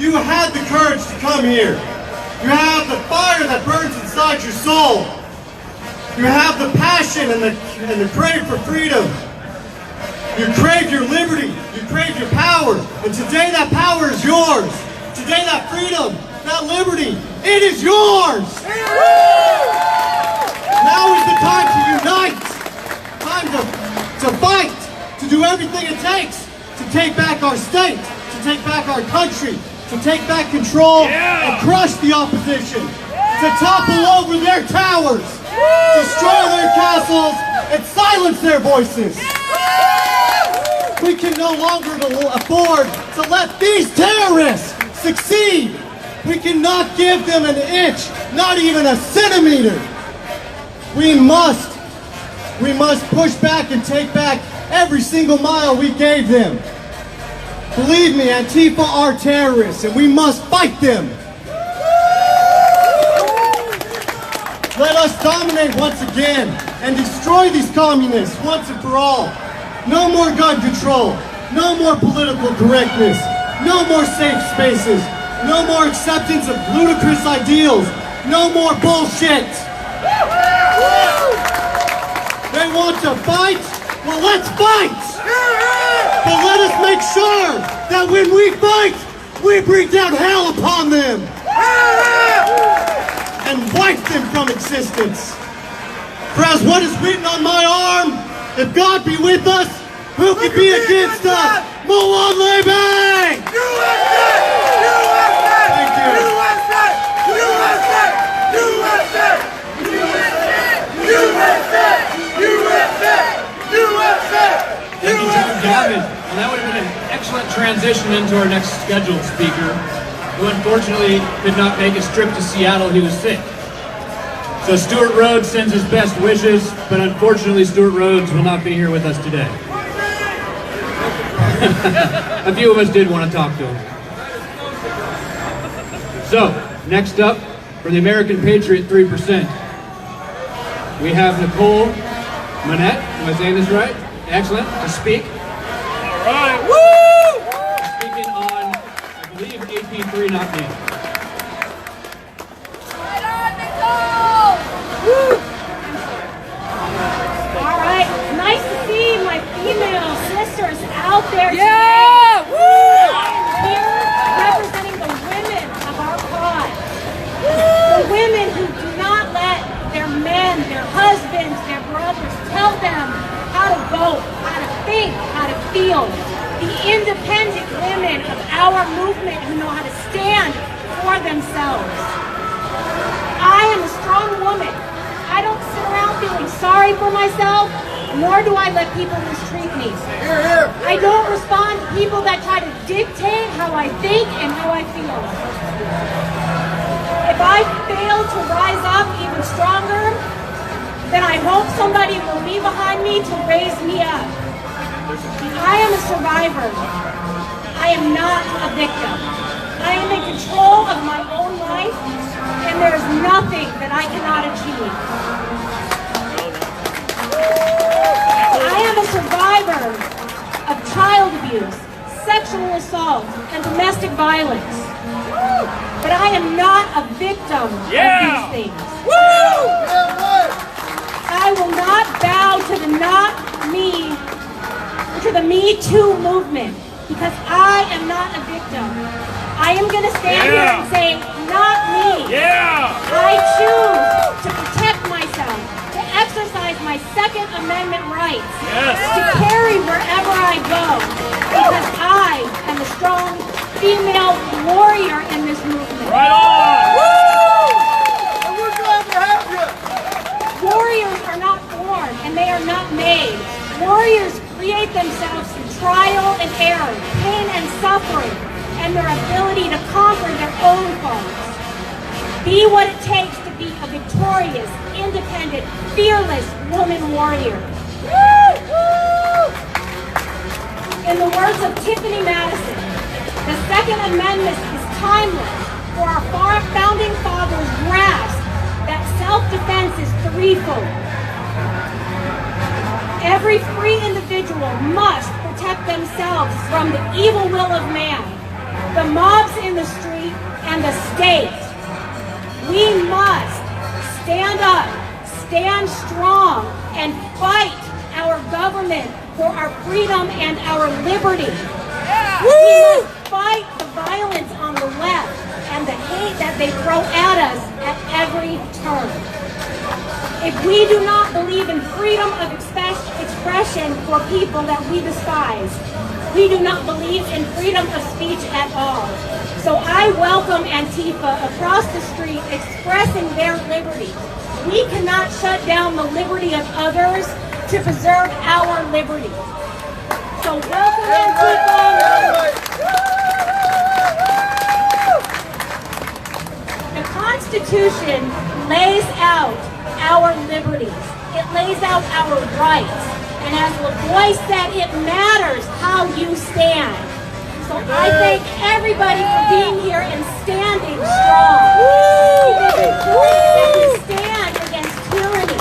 You had the courage to come here. You have the fire that burns inside your soul. You have the passion and the crave for freedom. You crave your liberty. You crave your power. And today that power is yours. Today that freedom, that liberty, it is yours. Now is the time to unite. Time to fight. To do everything it takes to take back our state. To take back our country. To take back control and crush the opposition. To topple over their towers. Destroy their castles and silence their voices. We can no longer afford to let these terrorists succeed. We cannot give them an inch, not even a centimeter. We must push back and take back every single mile we gave them. Believe me, Antifa are terrorists, and we must fight them. Let us dominate once again and destroy these communists once and for all. No more gun control. No more political correctness. No more safe spaces. No more acceptance of ludicrous ideals. No more bullshit. They want to fight? Well, let's fight! But let us make sure that when we fight, we bring down hell upon them and wipe them from existence. For as what is written on my arm, if God be with us, who can be against us? Mulan Lebang! Thank Thank you, John Gavin. Well, that would have been an excellent transition into our next scheduled speaker, who unfortunately could not make his trip to Seattle. He was sick. So Stuart Rhodes sends his best wishes, but unfortunately Stuart Rhodes will not be here with us today. A few of us did want to talk to him. So, next up, for the American Patriot 3%, we have Nicole Manette, am I saying this right? Excellent, to speak. All right, woo! Speaking on, I believe, AP3 not me. Right on, Nicole! Woo! All right, nice to see my female sisters out there Yeah! today. Woo! I am here representing the women of our cause. The women who do not let their men, their husbands, their brothers tell them how to vote, how to think, how to feel. The independent women of our movement who know how to stand for themselves. I am a strong woman. I don't sit around feeling sorry for myself, nor do I let people mistreat me. I don't respond to people that try to dictate how I think and how I feel. If I fail to rise up even stronger, then I hope somebody will be behind me to raise me up. I am a survivor. I am not a victim. I am in control of my own life, and there is nothing that I cannot achieve. I am a survivor of child abuse, sexual assault, and domestic violence. But I am not a victim of these things. I will not bow to the Me Too movement, because I am not a victim. I am going to stand here and say, not me. I choose to protect myself, to exercise my Second Amendment rights, to carry wherever I go, because I am a strong female warrior in this movement. Right on! And we're glad to have you! Warriors are not born, and they are not made. Warriors create themselves through trial and error, pain and suffering, and their ability to conquer their own cause. Be what it takes to be a victorious, independent, fearless woman warrior. In the words of Tiffany Madison, the Second Amendment is timeless, for our founding fathers grasped that self-defense is threefold. Every free individual must protect themselves from the evil will of man, the mobs in the street, and the state. We must stand up, stand strong, and fight our government for our freedom and our liberty. We must fight the violence on the left and the hate that they throw at us at every turn. If we do not believe in freedom of expression for people that we despise, we do not believe in freedom of speech at all. So I welcome Antifa across the street expressing their liberty. We cannot shut down the liberty of others to preserve our liberty. So welcome Antifa. The Constitution lays out our liberties. It lays out our rights. And as LaVoy said, it matters how you stand. So I thank everybody for being here and standing strong. It is important that we stand against tyranny,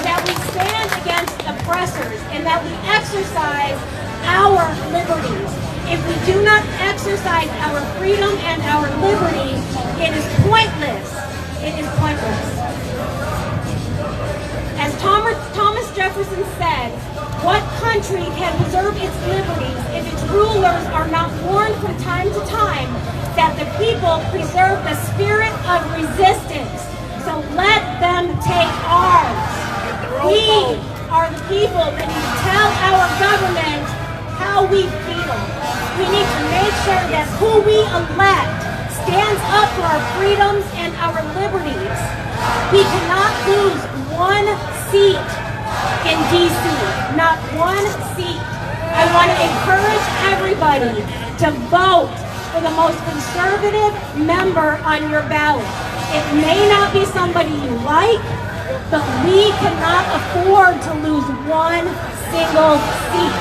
that we stand against oppressors, and that we exercise our liberties. If we do not exercise our freedom and our liberty, it is pointless. It is pointless. As Thomas Jefferson said, what country can preserve its liberties if its rulers are not warned from time to time that the people preserve the spirit of resistance? So let them take arms. We are the people that need to tell our government how we feel. We need to make sure that who we elect stands up for our freedoms and our liberties. We cannot lose one seat in D.C., not one seat. I want to encourage everybody to vote for the most conservative member on your ballot. It may not be somebody you like, but we cannot afford to lose one single seat,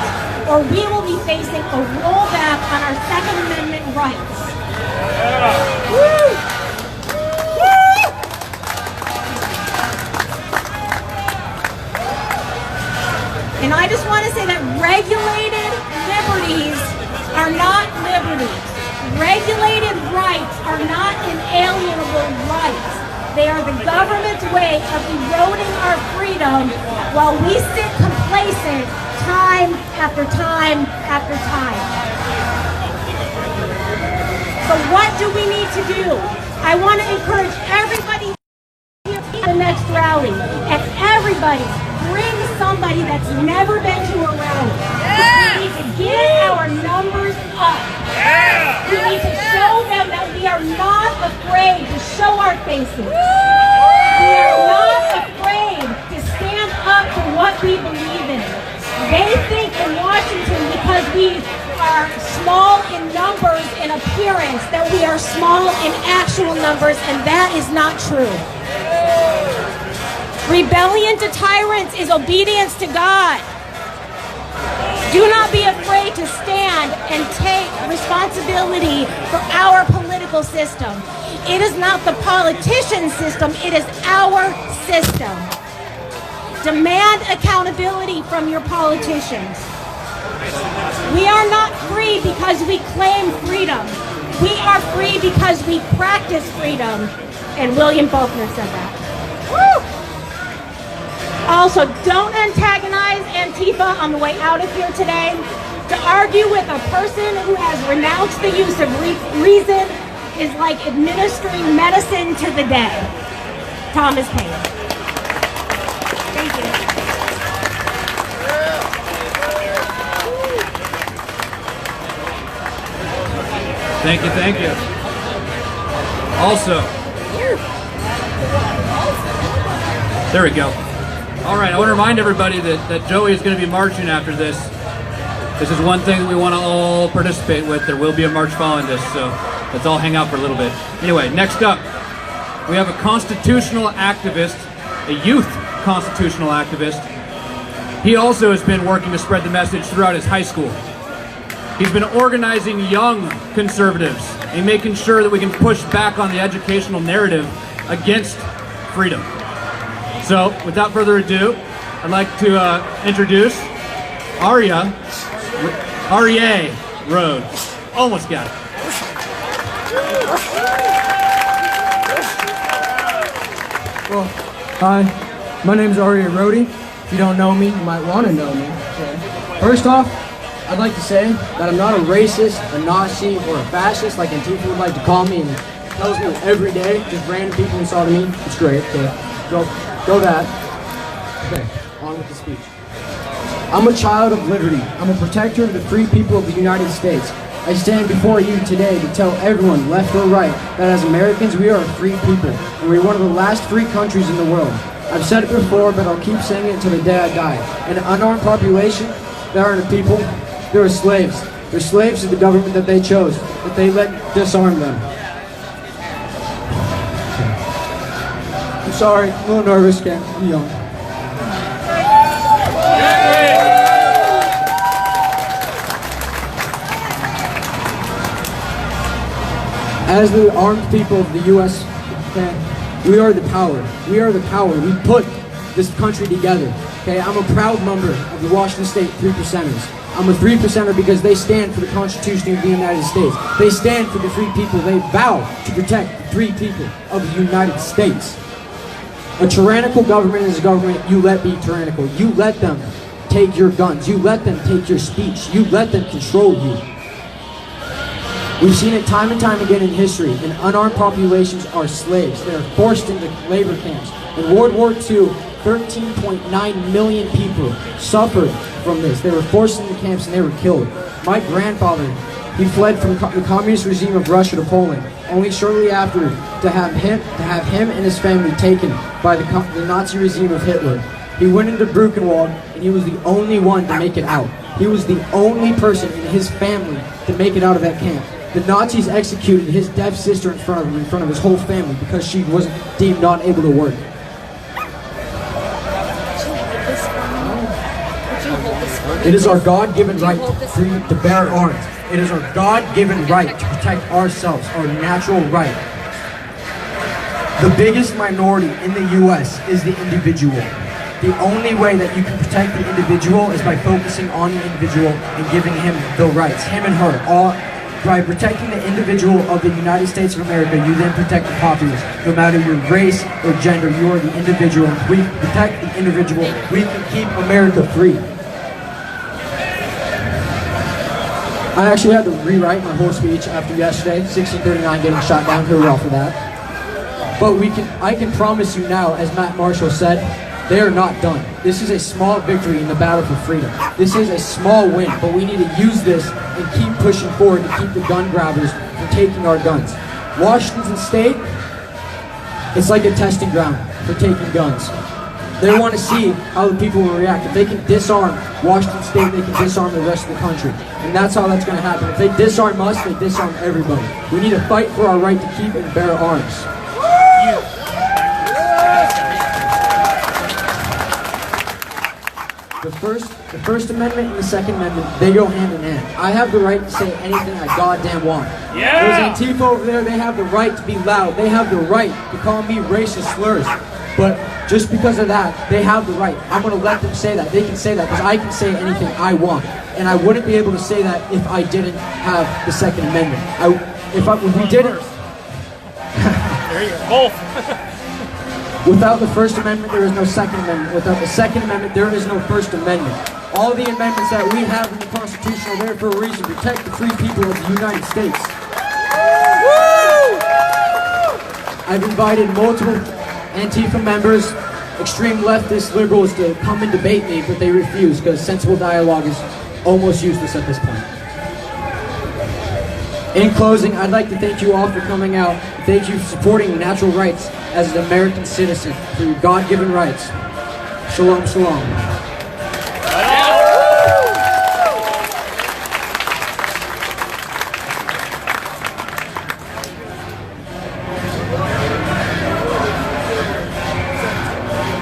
or we will be facing a rollback on our Second Amendment rights. Woo! And I just want to say that regulated liberties are not liberties. Regulated rights are not inalienable rights. They are the government's way of eroding our freedom while we sit complacent time after time after time. So what do we need to do? I want to encourage everybody here at the next rally, and everybody bring somebody that's never been to a rally. We need to get our numbers up. We need to show them that we are not afraid to show our faces. We are not afraid to stand up for what we believe in. They think in Washington, because we are small in numbers and appearance, that we are small in actual numbers, and that is not true. Rebellion to tyrants is obedience to God. Do not be afraid to stand and take responsibility for our political system. It is not the politician system, it is our system. Demand accountability from your politicians. We are not free because we claim freedom. We are free because we practice freedom. And William Faulkner said that. Woo! Also, don't antagonize Antifa on the way out of here today. To argue with a person who has renounced the use of reason is like administering medicine to the dead. Thomas Paine. Thank you. Thank you. Also, there we go. All right, I want to remind everybody that Joey is going to be marching after this. This is one thing that we want to all participate with. There will be a march following this, so let's all hang out for a little bit. Anyway, next up, we have a constitutional activist, a youth constitutional activist. He also has been working to spread the message throughout his high school. He's been organizing young conservatives and making sure that we can push back on the educational narrative against freedom. So, without further ado, I'd like to introduce Arya Rhodes. Almost got it. Well, hi, my name's Arya Rhodey. If you don't know me, you might want to know me. First off, I'd like to say that I'm not a racist, a Nazi, or a fascist like Antifa would like to call me and tells me every day, just random people insulting me. It's great, okay. Go that. Okay, on with the speech. I'm a child of liberty. I'm a protector of the free people of the United States. I stand before you today to tell everyone, left or right, that as Americans we are a free people, and we're one of the last free countries in the world. I've said it before, but I'll keep saying it until the day I die. An unarmed population, there aren't a people, there are slaves. They're slaves to the government that they chose, that they let disarm them. I'm sorry, I'm a little nervous, Ken. I'm young. As the armed people of the U.S., okay, we are the power. We are the power. We put this country together. Okay, I'm a proud member of the Washington State 3%ers. I'm a 3%er because they stand for the Constitution of the United States. They stand for the free people. They vow to protect the free people of the United States. A tyrannical government is a government you let be tyrannical. You let them take your guns. You let them take your speech. You let them control you. We've seen it time and time again in history, and unarmed populations are slaves. They are forced into labor camps. In World War II, 13.9 million people suffered from this. They were forced into camps and they were killed. My grandfather, he fled from the communist regime of Russia to Poland, only shortly after to have him and his family taken by the Nazi regime of Hitler. He went into Buchenwald, and he was the only one to make it out. He was the only person in his family to make it out of that camp. The Nazis executed his deaf sister in front of him, in front of his whole family, because she wasn't deemed not able to work. It is our God-given right to bear arms. It is our God-given right to protect ourselves, our natural right. The biggest minority in the U.S. is the individual. The only way that you can protect the individual is by focusing on the individual and giving him the rights, him and her, all. By protecting the individual of the United States of America, you then protect the populace. No matter your race or gender, you are the individual. If we protect the individual, we can keep America free. I actually had to rewrite my whole speech after yesterday, 1639 getting shot down. Here we are for that. But I can promise you now, as Matt Marshall said, they are not done. This is a small victory in the battle for freedom. This is a small win, but we need to use this and keep pushing forward to keep the gun grabbers from taking our guns. Washington State, it's like a testing ground for taking guns. They want to see how the people will react. If they can disarm Washington State, they can disarm the rest of the country. And that's how that's going to happen. If they disarm us, they disarm everybody. We need to fight for our right to keep and bear arms. The First Amendment and the Second Amendment, they go hand in hand. I have the right to say anything I goddamn want. Yeah! There's Antifa over there, they have the right to be loud. They have the right to call me racist slurs. But just because of that, they have the right. I'm going to let them say that. They can say that because I can say anything I want. And I wouldn't be able to say that if I didn't have the Second Amendment. If we didn't... There you go. Both. Without the First Amendment, there is no Second Amendment. Without the Second Amendment, there is no First Amendment. All the amendments that we have in the Constitution are there for a reason, to protect the free people of the United States. I've invited multiple Antifa members, extreme leftist liberals to come and debate me, but they refuse because sensible dialogue is almost useless at this point. In closing, I'd like to thank you all for coming out. Thank you for supporting natural rights as an American citizen, for your God-given rights. Shalom, shalom.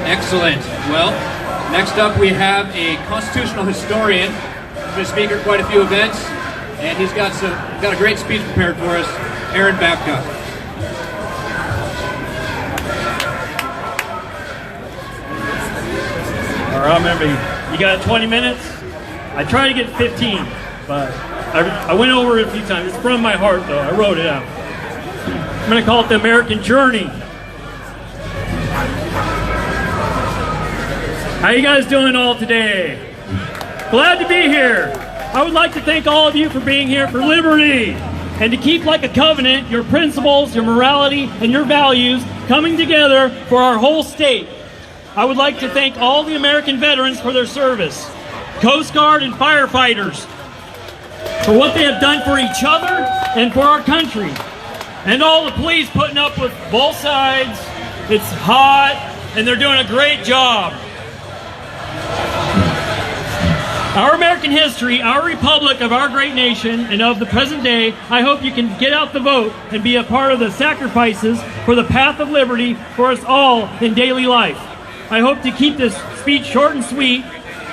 Excellent. Well, next up we have a constitutional historian. He's been a speaker at quite a few events, and he's got a great speech prepared for us. Aaron Babcock. All right, remember, you got 20 minutes? I try to get 15, but I went over it a few times. It's from my heart, though. I wrote it out. I'm going to call it the American Journey. How you guys doing all today? Glad to be here. I would like to thank all of you for being here for liberty and to keep like a covenant your principles, your morality, and your values coming together for our whole state. I would like to thank all the American veterans for their service, Coast Guard and firefighters for what they have done for each other and for our country, and all the police putting up with both sides. It's hot and they're doing a great job. Our American history, our republic of our great nation, and of the present day, I hope you can get out the vote and be a part of the sacrifices for the path of liberty for us all in daily life. I hope to keep this speech short and sweet.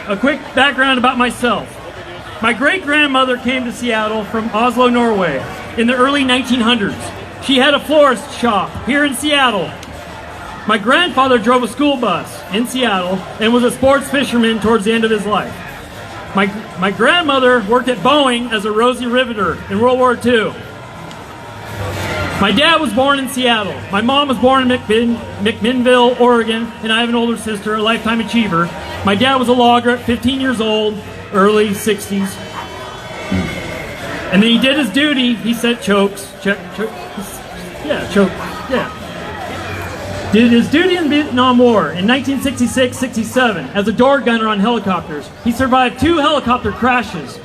A quick background about myself. My great-grandmother came to Seattle from Oslo, Norway in the early 1900s. She had a florist shop here in Seattle. My grandfather drove a school bus in Seattle and was a sports fisherman towards the end of his life. My grandmother worked at Boeing as a Rosie Riveter in World War II. My dad was born in Seattle. My mom was born in McMinnville, Oregon, and I have an older sister, a lifetime achiever. My dad was a logger at 15 years old, early 60s. And then he did his duty. He set chokes. Choke. Did his duty in the Vietnam War in 1966-67 as a door gunner on helicopters. He survived 2 helicopter crashes.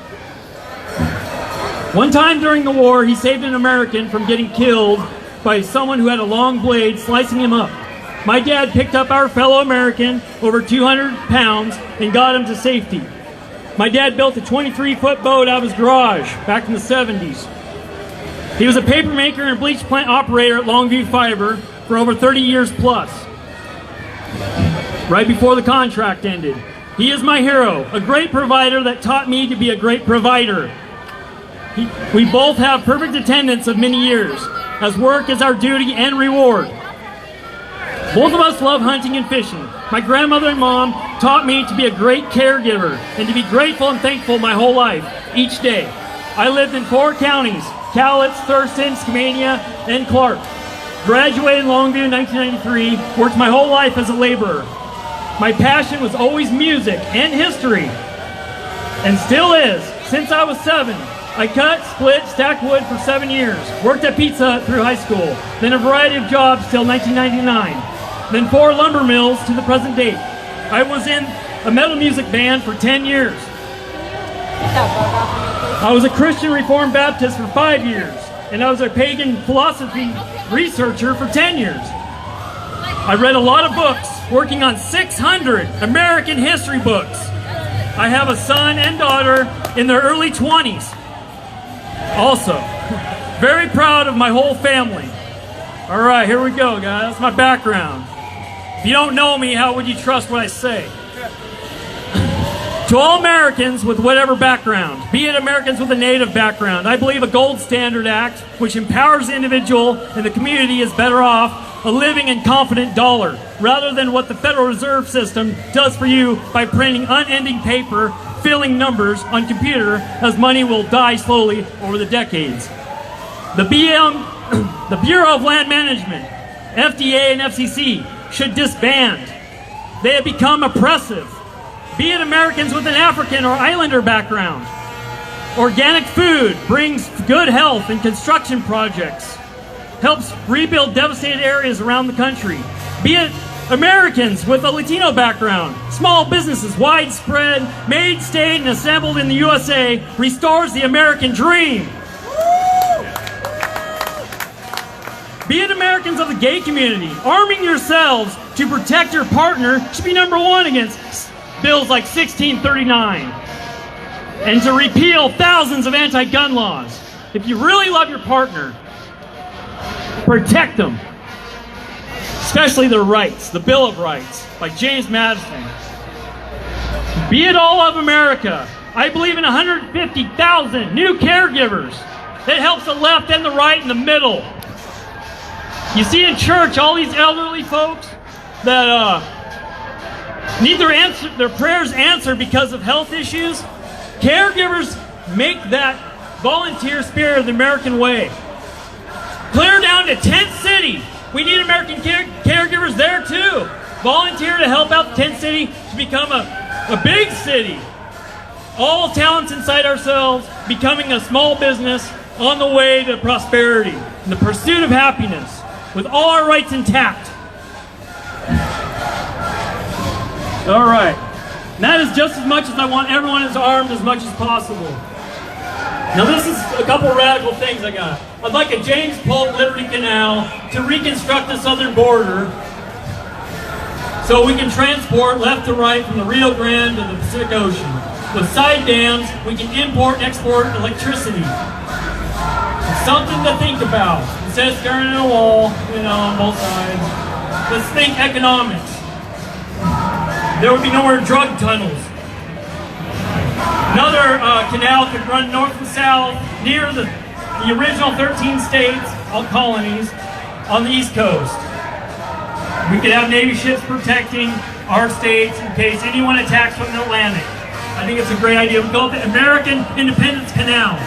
One time during the war, he saved an American from getting killed by someone who had a long blade slicing him up. My dad picked up our fellow American, over 200 pounds, and got him to safety. My dad built a 23-foot boat out of his garage back in the 70s. He was a paper maker and bleach plant operator at Longview Fiber for over 30 years plus, right before the contract ended. He is my hero, a great provider that taught me to be a great provider. We both have perfect attendance of many years, as work is our duty and reward. Both of us love hunting and fishing. My grandmother and mom taught me to be a great caregiver and to be grateful and thankful my whole life, each day. I lived in 4 counties, Cowlitz, Thurston, Skamania, and Clark. Graduated in Longview in 1993, worked my whole life as a laborer. My passion was always music and history, and still is. Since I was 7, I cut, split, stacked wood for 7 years, worked at Pizza Hut through high school, then a variety of jobs till 1999, then 4 lumber mills to the present date. I was in a metal music band for 10 years. I was a Christian Reformed Baptist for 5 years, and I was a pagan philosophy researcher for 10 years. I read a lot of books, working on 600 American history books. I have a son and daughter in their early 20s. Also, very proud of my whole family. All right, here we go, guys. That's my background. If you don't know me, how would you trust what I say? To all Americans with whatever background, be it Americans with a native background, I believe a Gold Standard Act, which empowers the individual and the community, is better off a living and confident dollar, rather than what the Federal Reserve System does for you by printing unending paper, filling numbers on computer, as money will die slowly over the decades. The Bureau of Land Management, FDA and FCC, should disband. They have become oppressive. Be it Americans with an African or Islander background. Organic food brings good health in construction projects, helps rebuild devastated areas around the country. Be it Americans with a Latino background, small businesses, widespread, made, stayed, and assembled in the USA, restores the American dream. Be it Americans of the gay community, arming yourselves to protect your partner should be number one against bills like 1639, and to repeal thousands of anti-gun laws. If you really love your partner, protect them, especially their rights. The Bill of Rights by James Madison. Be it all of America. I believe in 150,000 new caregivers that helps the left and the right and the middle. You see in church all these elderly folks that need their prayers answered because of health issues. Caregivers make that volunteer spirit of the American way. Clear down to tent city. We need American caregivers there too. Volunteer to help out the tent city to become a big city. All talents inside ourselves, becoming a small business on the way to prosperity, in the pursuit of happiness, with all our rights intact. All right. And that is just as much as I want everyone is armed as much as possible. Now this is a couple radical things I got. I'd like a James Polk Liberty Canal to reconstruct the southern border so we can transport left to right from the Rio Grande to the Pacific Ocean. With side dams, we can import and export electricity. It's something to think about. Instead of staring at a wall, on both sides. Let's think economics. There would be no more drug tunnels. Another canal could run north and south near the original 13 states, all colonies, on the East Coast. We could have Navy ships protecting our states in case anyone attacks from the Atlantic. I think it's a great idea. We call it the American Independence Canal.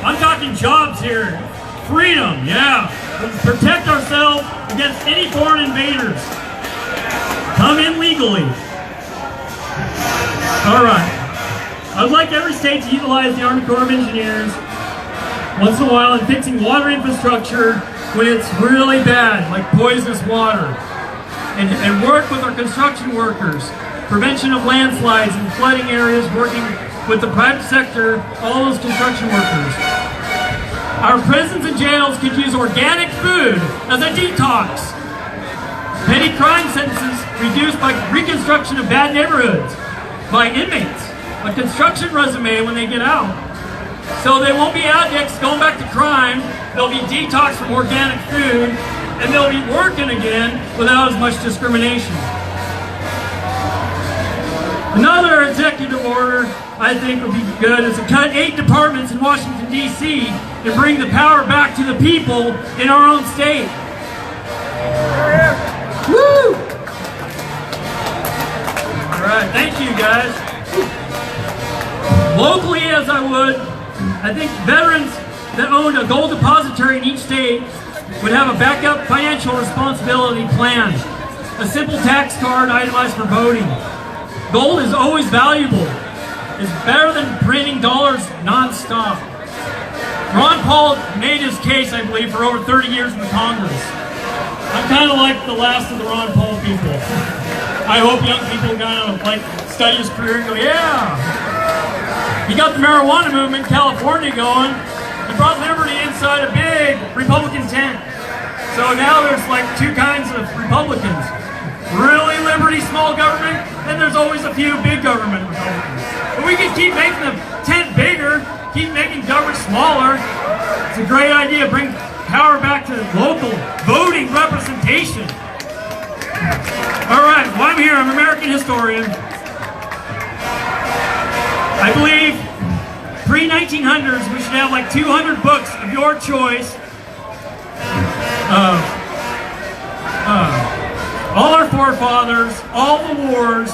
I'm talking jobs here. Freedom, yeah. Let's protect ourselves against any foreign invaders. Come in legally. All right. I'd like every state to utilize the Army Corps of Engineers once in a while in fixing water infrastructure when it's really bad, like poisonous water. And work with our construction workers. Prevention of landslides and flooding areas, working with the private sector, all those construction workers. Our prisons and jails could use organic food as a detox. Petty crime sentences reduced by reconstruction of bad neighborhoods by inmates. A construction resume when they get out. So they won't be addicts going back to crime. They'll be detoxed from organic food, and they'll be working again without as much discrimination. Another executive order I think would be good is to cut 8 departments in Washington, D.C. and bring the power back to the people in our own state. Woo! All right, thank you guys. Locally as I would, I think veterans that owned a gold depository in each state would have a backup financial responsibility plan. A simple tax card itemized for voting. Gold is always valuable. It's better than printing dollars non-stop. Ron Paul made his case, I believe, for over 30 years in the Congress. I'm kind of like the last of the Ron Paul people. I hope young people kind of like study his career and go, yeah. He got the marijuana movement in California going. He brought liberty inside a big Republican tent. So now there's like 2 kinds of Republicans. Really liberty, small government, and there's always a few big government Republicans. But we can keep making the tent bigger, keep making government smaller. It's a great idea. Bring power back to local voting representation. All right, well, I'm here. I'm an American historian. I believe pre-1900s we should have like 200 books of your choice. All our forefathers, all the wars,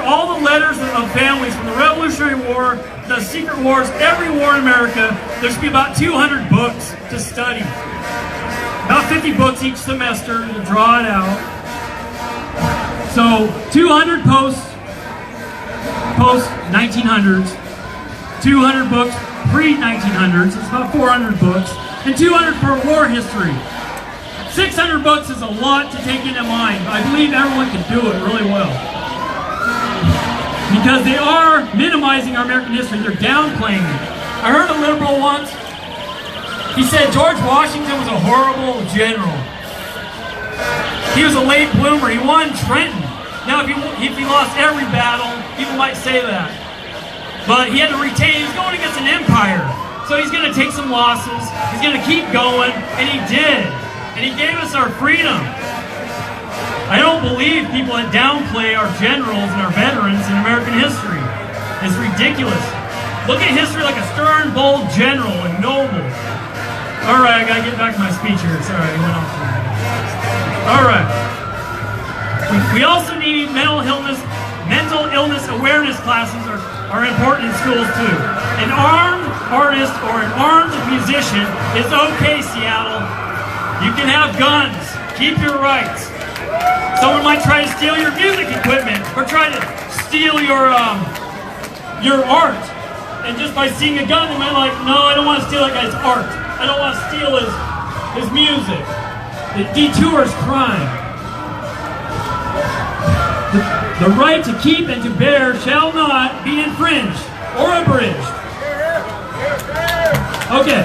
all the letters of families from the Revolutionary War, the Secret Wars, every war in America. There should be about 200 books to study. About 50 books each semester to draw it out. So 200 post 1900s, 200 books pre-1900s, it's about 400 books, and 200 for war history. 600 books is a lot to take into mind. I believe everyone can do it really well. Because they are minimizing our American history. They're downplaying it. I heard a liberal once, he said George Washington was a horrible general. He was a late bloomer. He won Trenton. Now, if he lost every battle, people might say that. But he had to retain. He's going against an empire. So he's going to take some losses. He's going to keep going. And he did. And he gave us our freedom. I don't believe people that downplay our generals and our veterans in American history. It's ridiculous. Look at history like a stern, bold general and noble. All right, I got to get back to my speech here. Sorry, I went off. All right. We also need mental illness awareness classes are important in schools too. An armed artist or an armed musician is okay, Seattle. You can have guns. Keep your rights. Someone might try to steal your music equipment or try to steal your art. And just by seeing a gun, they might like, no, I don't want to steal that guy's art. I don't want to steal his music. It detours crime. The right to keep and to bear shall not be infringed or abridged. Okay.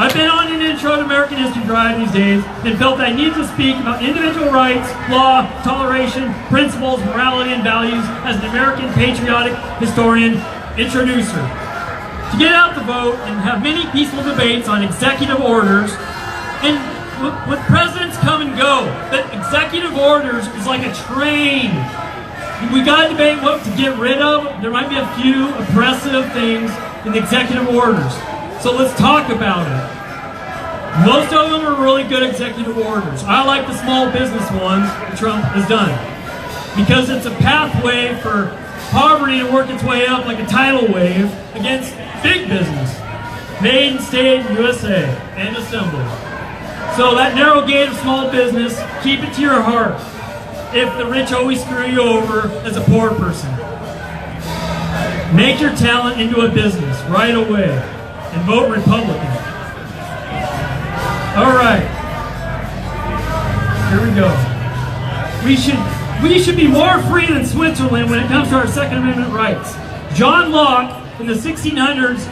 I've been on an intro to American History Drive these days and felt that I need to speak about individual rights, law, toleration, principles, morality, and values as an American patriotic historian introducer. To get out the vote and have many peaceful debates on executive orders, and with presidents come and go, but executive orders is like a train. We got to debate what to get rid of. There might be a few oppressive things in the executive orders. So let's talk about it. Most of them are really good executive orders. I like the small business ones that Trump has done because it's a pathway for poverty to work its way up like a tidal wave against big business. Made and stayed in USA and assembled. So that narrow gate of small business, keep it to your heart. If the rich always screw you over as a poor person. Make your talent into a business right away. And vote Republican. All right. Here we go. We should be more free than Switzerland when it comes to our Second Amendment rights. John Locke in the 1600s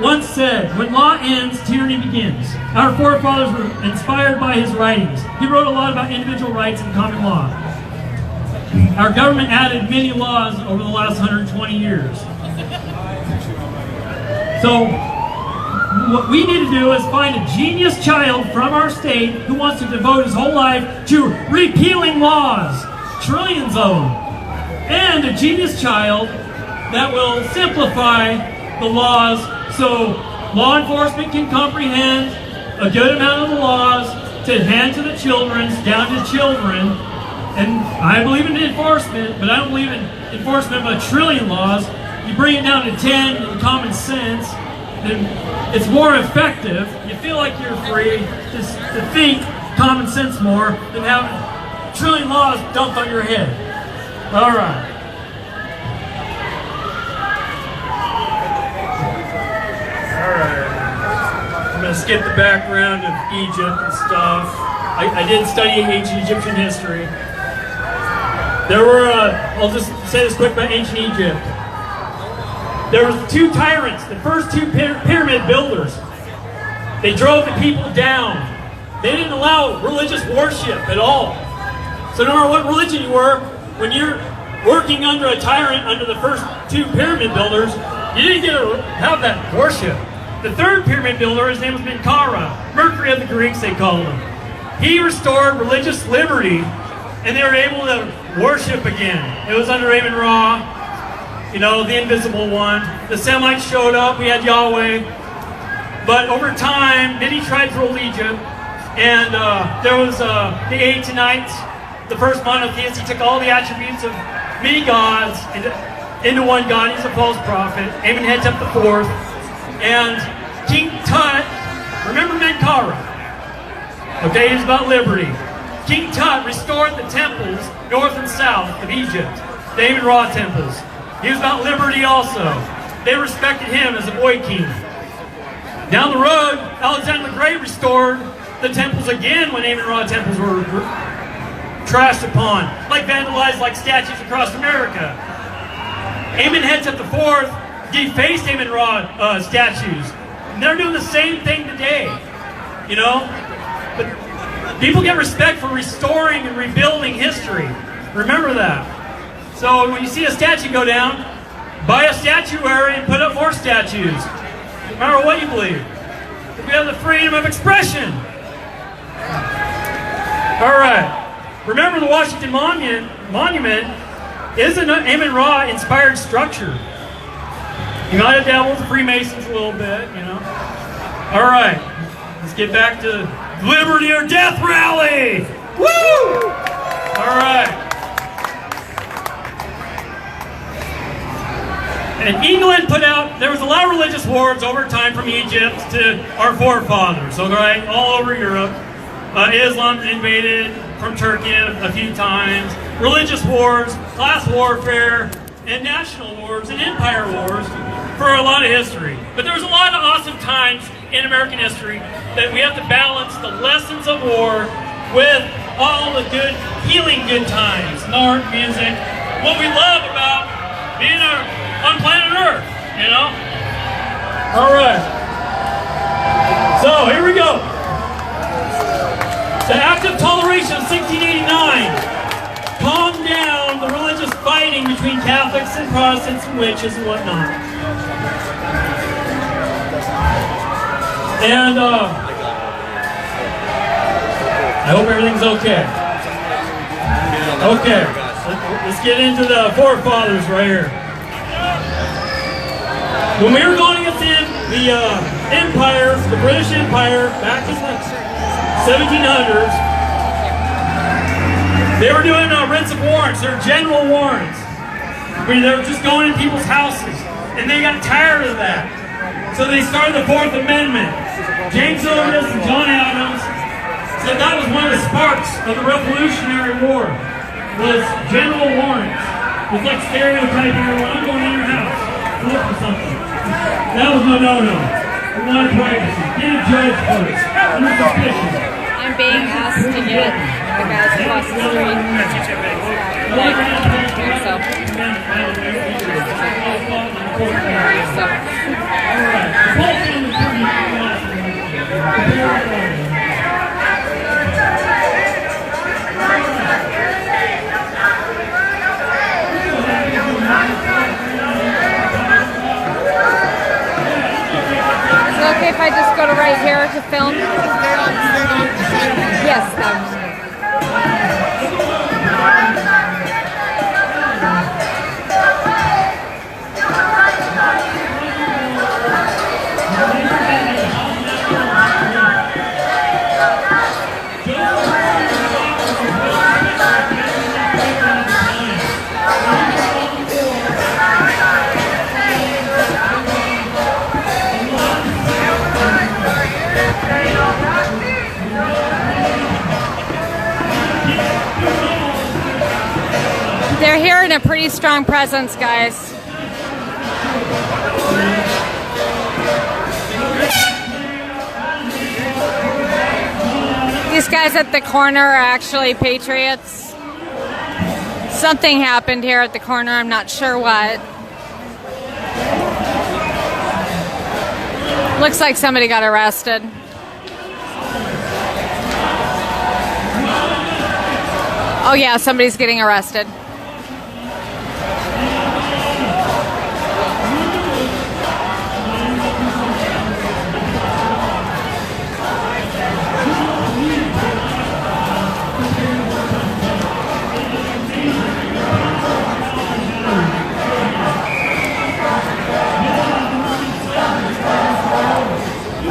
once said, "When law ends, tyranny begins." Our forefathers were inspired by his writings. He wrote a lot about individual rights and common law. Our government added many laws over the last 120 years. So, what we need to do is find a genius child from our state who wants to devote his whole life to repealing laws, trillions of them, and a genius child that will simplify the laws so law enforcement can comprehend a good amount of the laws to hand to the children, down to children. And I believe in enforcement, but I don't believe in enforcement of a trillion laws. You bring it down to 10 in common sense, then it's more effective. You feel like you're free to think common sense more than having a trillion laws dumped on your head. All right. All right. I'm going to skip the background of Egypt and stuff. I did study ancient Egyptian history. There were, I'll just say this quick about ancient Egypt. There was two tyrants, the first two pyramid builders. They drove the people down. They didn't allow religious worship at all. So no matter what religion you were, when you're working under a tyrant, under the first two pyramid builders, you didn't get to have that worship. The third pyramid builder, his name was Menkaura, Mercury of the Greeks they called him. He restored religious liberty and they were able to worship again. It was under Amen-Ra, you know, the invisible one. The Semites showed up, we had Yahweh. But over time, many tribes ruled Egypt, and there was the Aitonites, the first monotheist. He took all the attributes of many gods into one god. He's a false prophet, Amenhotep IV. And King Tut, remember Menkaura? Okay, he's about liberty. King Tut restored the temples north and south of Egypt, the Amen-Ra temples. He was about liberty also. They respected him as a boy king. Down the road, Alexander the Great restored the temples again when Amen-Ra temples were trashed upon, like vandalized like statues across America. Amenhotep IV defaced Amen-Ra statues. And they're doing the same thing today, you know? But People get respect for restoring and rebuilding history. Remember that. So when you see a statue go down, buy a statuary and put up more statues. No matter what you believe. We have the freedom of expression. All right. Remember, the Washington Monument is an Amun-Ra inspired structure. You might have dabbled with Freemasons a little bit, you know. All right. Let's get back to Liberty or Death Rally. Woo! All right. And England put out, there was a lot of religious wars over time from Egypt to our forefathers, okay, all over Europe. Islam invaded from Turkey a few times. Religious wars, class warfare, and national wars and empire wars for a lot of history. But there was a lot of awesome times in American history that we have to balance the lessons of war with all the good, healing good times, art, music, what we love about being on planet Earth, you know? All right. So, here we go. The Act of Toleration of 1689 calmed down the religious fighting between Catholics and Protestants and witches and whatnot. And I hope everything's okay. Okay, let's get into the forefathers right here. When we were going against the empires, the British Empire, back in the 1700s, they were doing writs of warrants. They're general warrants. I mean, they were just going in people's houses, and they got tired of that. So they started the Fourth Amendment. James Otis and John Adams said that was one of the sparks of the Revolutionary War, was general warrants. It's like stereotyping everyone. I'm going in your house to look for something. That was no-no. We wanted privacy. Get a judge first. Under suspicion. I'm being asked to get the guys across the street. Is it okay if I just go to right here to film? Yes, that was good. They're here in a pretty strong presence, guys. These guys at the corner are actually patriots. Something happened here at the corner, I'm not sure what. Looks like somebody got arrested. Oh yeah, somebody's getting arrested.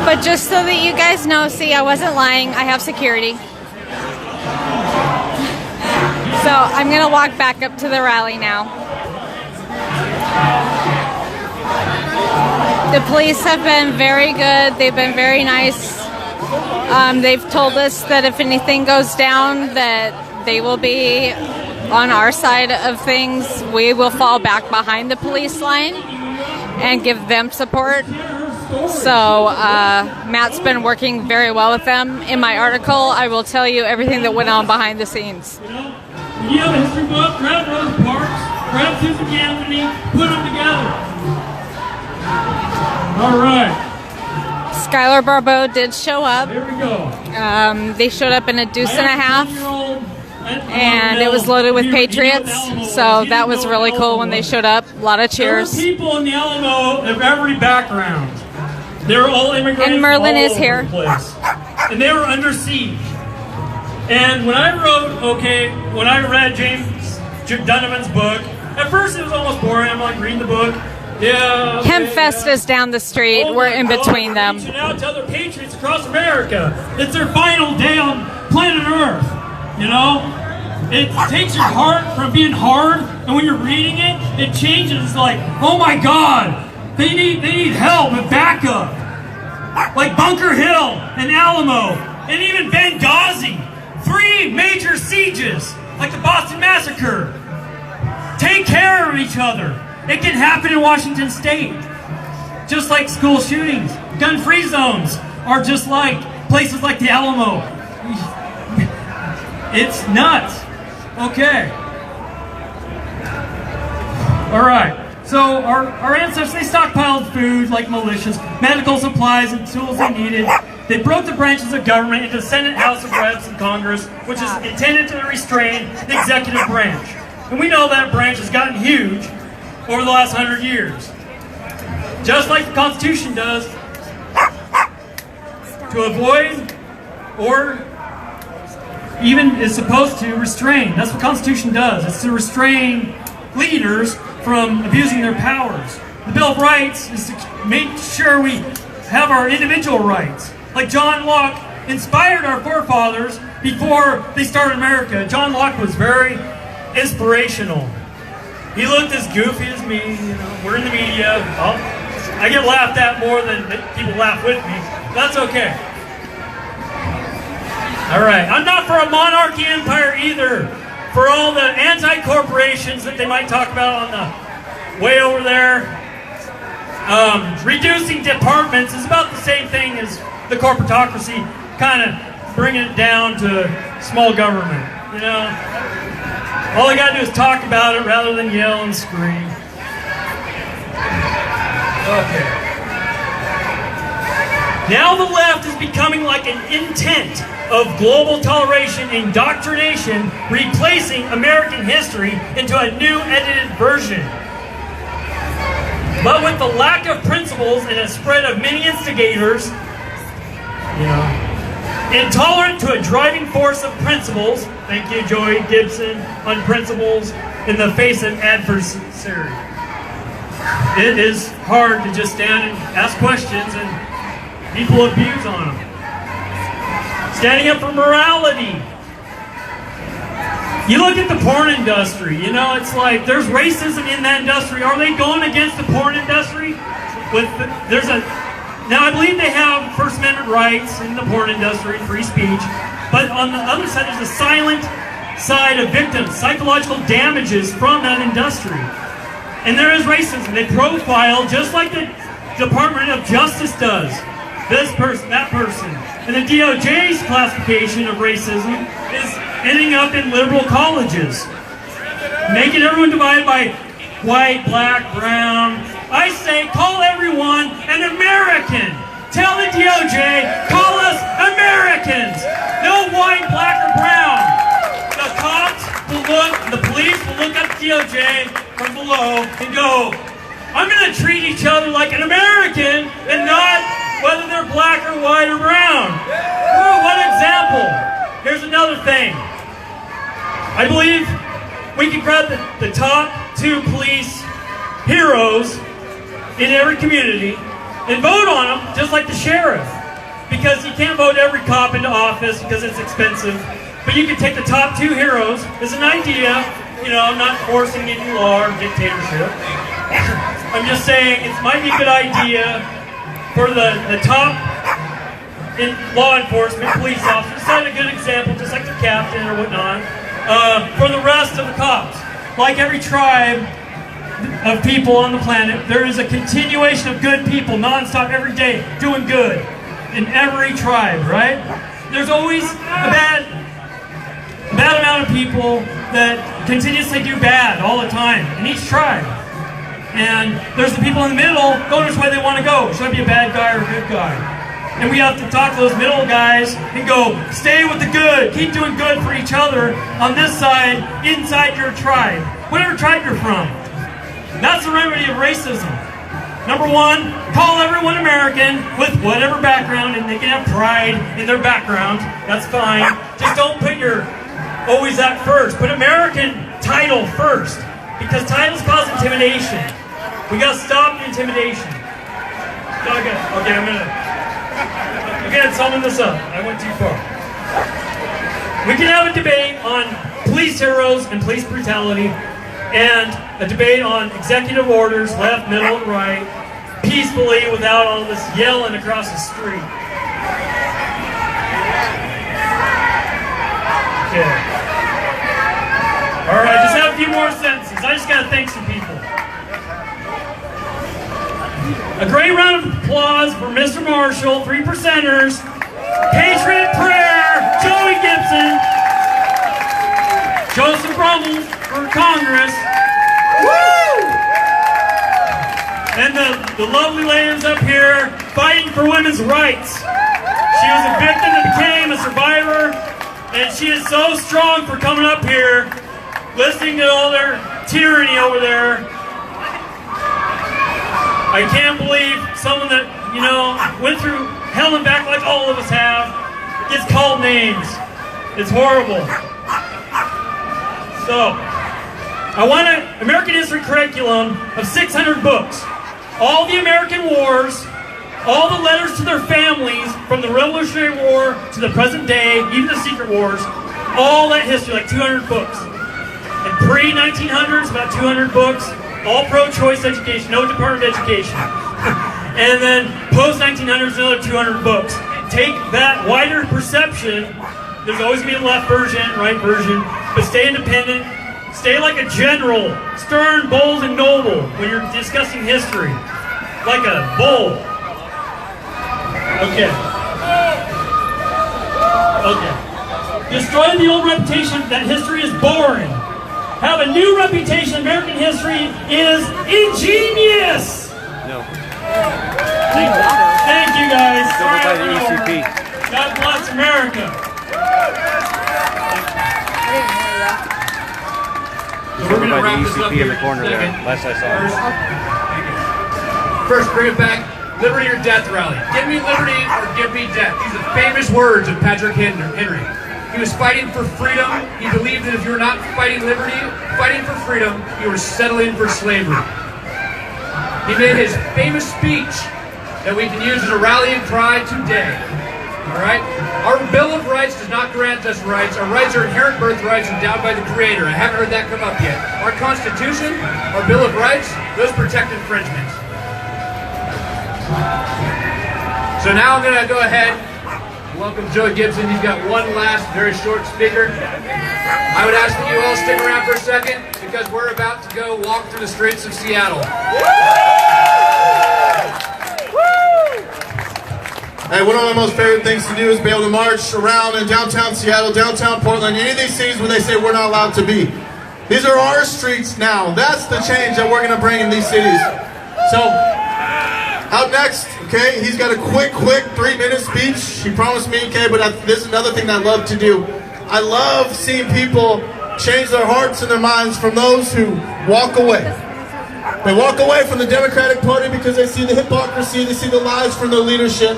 But just so that you guys know, see, I wasn't lying. I have security. So I'm going to walk back up to the rally now. The police have been very good. They've been very nice. They've told us that if anything goes down, that they will be on our side of things. We will fall back behind the police line and give them support. So Matt's been working very well with them. In my article, I will tell you everything that went on behind the scenes. When you have a history book, grab Rosa Parks, grab Susan Anthony, put them together. All right. Skylar Barbeau did show up. Here we go. They showed up in a deuce and a half, and it was loaded with Patriots. So that was really cool when they showed up. A lot of cheers. There were people in the Alamo of every background. They were all immigrants. And Merlin is all here. over the place. And they were under siege. And when I read James Donovan's book, at first it was almost boring. I'm like reading the book. Yeah. Okay, Hempfest is down the street. We're in between them. Reaching out to other patriots across America. It's their final day on planet Earth. You know? It takes your heart from being hard, and when you're reading it, it changes like, oh my God, they need help and backup. Like Bunker Hill and Alamo, and even Benghazi. 3 major sieges, like the Boston Massacre. Take care of each other. It can happen in Washington State. Just like school shootings. Gun-free zones are just like places like the Alamo. It's nuts. Okay. Alright. So our ancestors, they stockpiled food like militias, medical supplies and tools they needed. They broke the branches of government into the Senate, House of Reps, and Congress, which is intended to restrain the executive branch. And we know that branch has gotten huge over the last 100 years. Just like the Constitution does, to avoid or even is supposed to restrain. That's what the Constitution does. It's to restrain leaders from abusing their powers. The Bill of Rights is to make sure we have our individual rights. Like John Locke inspired our forefathers before they started America. John Locke was very inspirational. He looked as goofy as me. You know, we're in the media. I get laughed at more than people laugh with me. That's okay. All right. I'm not for a monarchy empire either. For all the anti-corporations that they might talk about on the way over there. Reducing departments is about the same thing as the corporatocracy, kind of bringing it down to small government, you know? All I gotta do is talk about it rather than yell and scream. Okay. Now the left is becoming like an intent of global toleration and indoctrination, replacing American history into a new edited version. But with the lack of principles and a spread of many instigators, you know, intolerant to a driving force of principles, thank you Joey Gibson, on principles in the face of adversary. It is hard to just stand and ask questions and people abuse on them. Standing up for morality. You look at the porn industry, you know, it's like there's racism in that industry. Are they going against the porn industry? Now I believe they have First Amendment rights in the porn industry, free speech, but on the other side there's a silent side of victims, psychological damages from that industry. And there is racism. They profile just like the Department of Justice does. This person, that person. And the DOJ's classification of racism is ending up in liberal colleges, making everyone divided by white, black, brown. I say, call everyone an American. Tell the DOJ, call us Americans. No white, black, or brown. The cops will look, the police will look at the DOJ from below and go, I'm going to treat each other like an American and not whether they're black or white or brown. Oh, what example? Here's another thing. I believe we can grab the top 2 police heroes in every community and vote on them just like the sheriff. Because you can't vote every cop into office because it's expensive. But you can take the top 2 heroes as an idea. You know, I'm not forcing any law or dictatorship. I'm just saying it might be a good idea for the top in law enforcement, police officers, set a good example, just like their captain or whatnot, for the rest of the cops. Like every tribe of people on the planet, there is a continuation of good people, non-stop, every day, doing good in every tribe, right? There's always a bad amount of people that continuously do bad all the time in each tribe. And there's the people in the middle going which way they want to go. Should I be a bad guy or a good guy? And we have to talk to those middle guys and go, stay with the good, keep doing good for each other on this side, inside your tribe, whatever tribe you're from. That's the remedy of racism. Number one, call everyone American with whatever background, and they can have pride in their background. That's fine. Just don't put your always that first. Put American title first, because titles cause intimidation. We gotta stop the intimidation. Okay, I'm gonna summon this up. I went too far. We can have a debate on police heroes and police brutality, and a debate on executive orders, left, middle, and right, peacefully without all this yelling across the street. Okay. All right, just have a few more sentences. I just gotta thank some people. A great round of applause for Mr. Marshall, 3%ers, Patriot Prayer, Joey Gibson, Joseph Rumbles for Congress, woo! And the lovely ladies up here fighting for women's rights. She was a victim that became a survivor, and she is so strong for coming up here, listening to all their tyranny over there. I can't believe someone that, went through hell and back like all of us have, gets called names. It's horrible. So, I want an American history curriculum of 600 books. All the American wars, all the letters to their families, from the Revolutionary War to the present day, even the secret wars, all that history, like 200 books. And pre-1900s, about 200 books. All pro-choice education, no Department of Education. And then post-1900s, another 200 books. Take that wider perception. There's always going to be a left version, right version, but stay independent. Stay like a general, stern, bold, and noble when you're discussing history. Like a bull. Okay. Destroy the old reputation that history is boring. Have a new reputation. American history is ingenious. No. Thank you guys. Sorry By I the went over. ECP. God bless America. So we're going to By wrap the this up ECP in here the corner in a there. second. Last I saw. First, bring it back. Liberty or death rally. Give me liberty or give me death. These are famous words of Patrick Henry. He was fighting for freedom. He believed that if you were not fighting liberty, fighting for freedom, you were settling for slavery. He made his famous speech that we can use as a rallying cry today. All right? Our Bill of Rights does not grant us rights. Our rights are inherent birthrights endowed by the Creator. I haven't heard that come up yet. Our Constitution, our Bill of Rights, those protect infringement. So now I'm going to go ahead. Welcome Joey Gibson. He's got one last very short speaker. I would ask that you all stick around for a second because we're about to go walk through the streets of Seattle. Hey, one of my most favorite things to do is be able to march around in downtown Seattle, downtown Portland, any of these cities where they say we're not allowed to be. These are our streets now. That's the change that we're going to bring in these cities. So, out next, okay, he's got a quick 3-minute speech. He promised me, okay, but this is another thing that I love to do. I love seeing people change their hearts and their minds from those who walk away. They walk away from the Democratic Party because they see the hypocrisy, they see the lies from their leadership.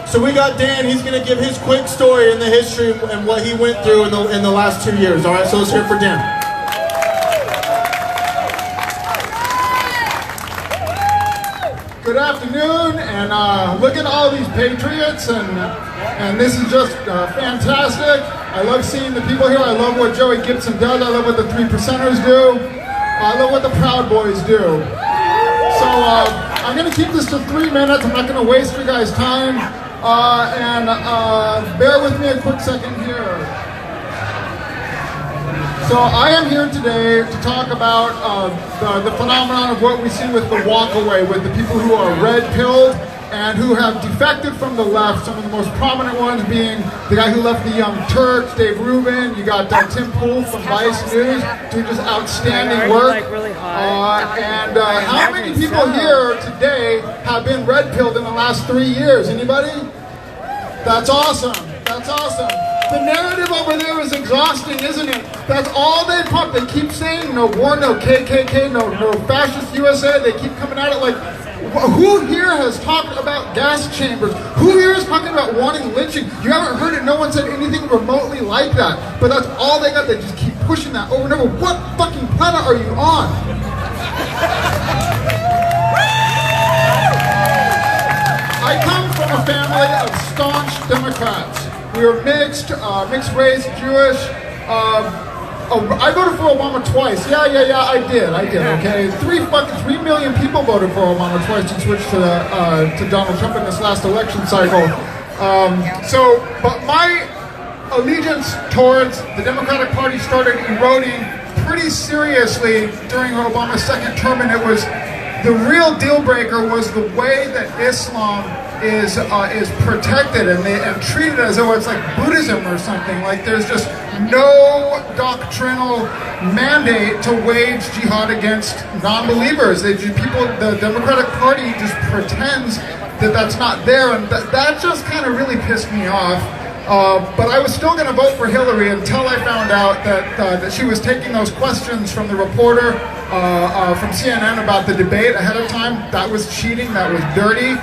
So we got Dan, he's going to give his quick story in the history and what he went through in the last 2 years. All right, so let's hear it for Dan. Good afternoon, and look at all these patriots, and this is just fantastic. I love seeing the people here. I love what Joey Gibson does. I love what the 3%ers do. I love what the Proud Boys do. So I'm going to keep this to 3 minutes. I'm not going to waste your guys' time, and bear with me a quick second here. So I am here today to talk about the phenomenon of what we see with the walkaway, with the people who are red-pilled and who have defected from the left. Some of the most prominent ones being the guy who left the Young Turks, Dave Rubin. You got Tim Pool from Vice News doing just outstanding work. And how many people here today have been red-pilled in the last 3 years? Anybody? That's awesome. That's awesome. The narrative over there is exhausting, isn't it? That's all they pump. They keep saying no war, no KKK, no fascist USA. They keep coming at it like, who here has talked about gas chambers? Who here is talking about wanting lynching? You haven't heard it. No one said anything remotely like that. But that's all they got. They just keep pushing that over and over. What fucking planet are you on? I come from a family of staunch Democrats. We were mixed race, Jewish. I voted for Obama twice. Yeah, I did, okay? 3 million people voted for Obama twice and switched to Donald Trump in this last election cycle. But my allegiance towards the Democratic Party started eroding pretty seriously during Obama's second term, and it was the real deal breaker was the way that Islam is protected and treated as though it's like Buddhism or something. Like there's just no doctrinal mandate to wage jihad against non-believers. The Democratic Party just pretends that that's not there, and that just kind of really pissed me off. But I was still going to vote for Hillary until I found out that she was taking those questions from the reporter from CNN about the debate ahead of time. That was cheating. That was dirty.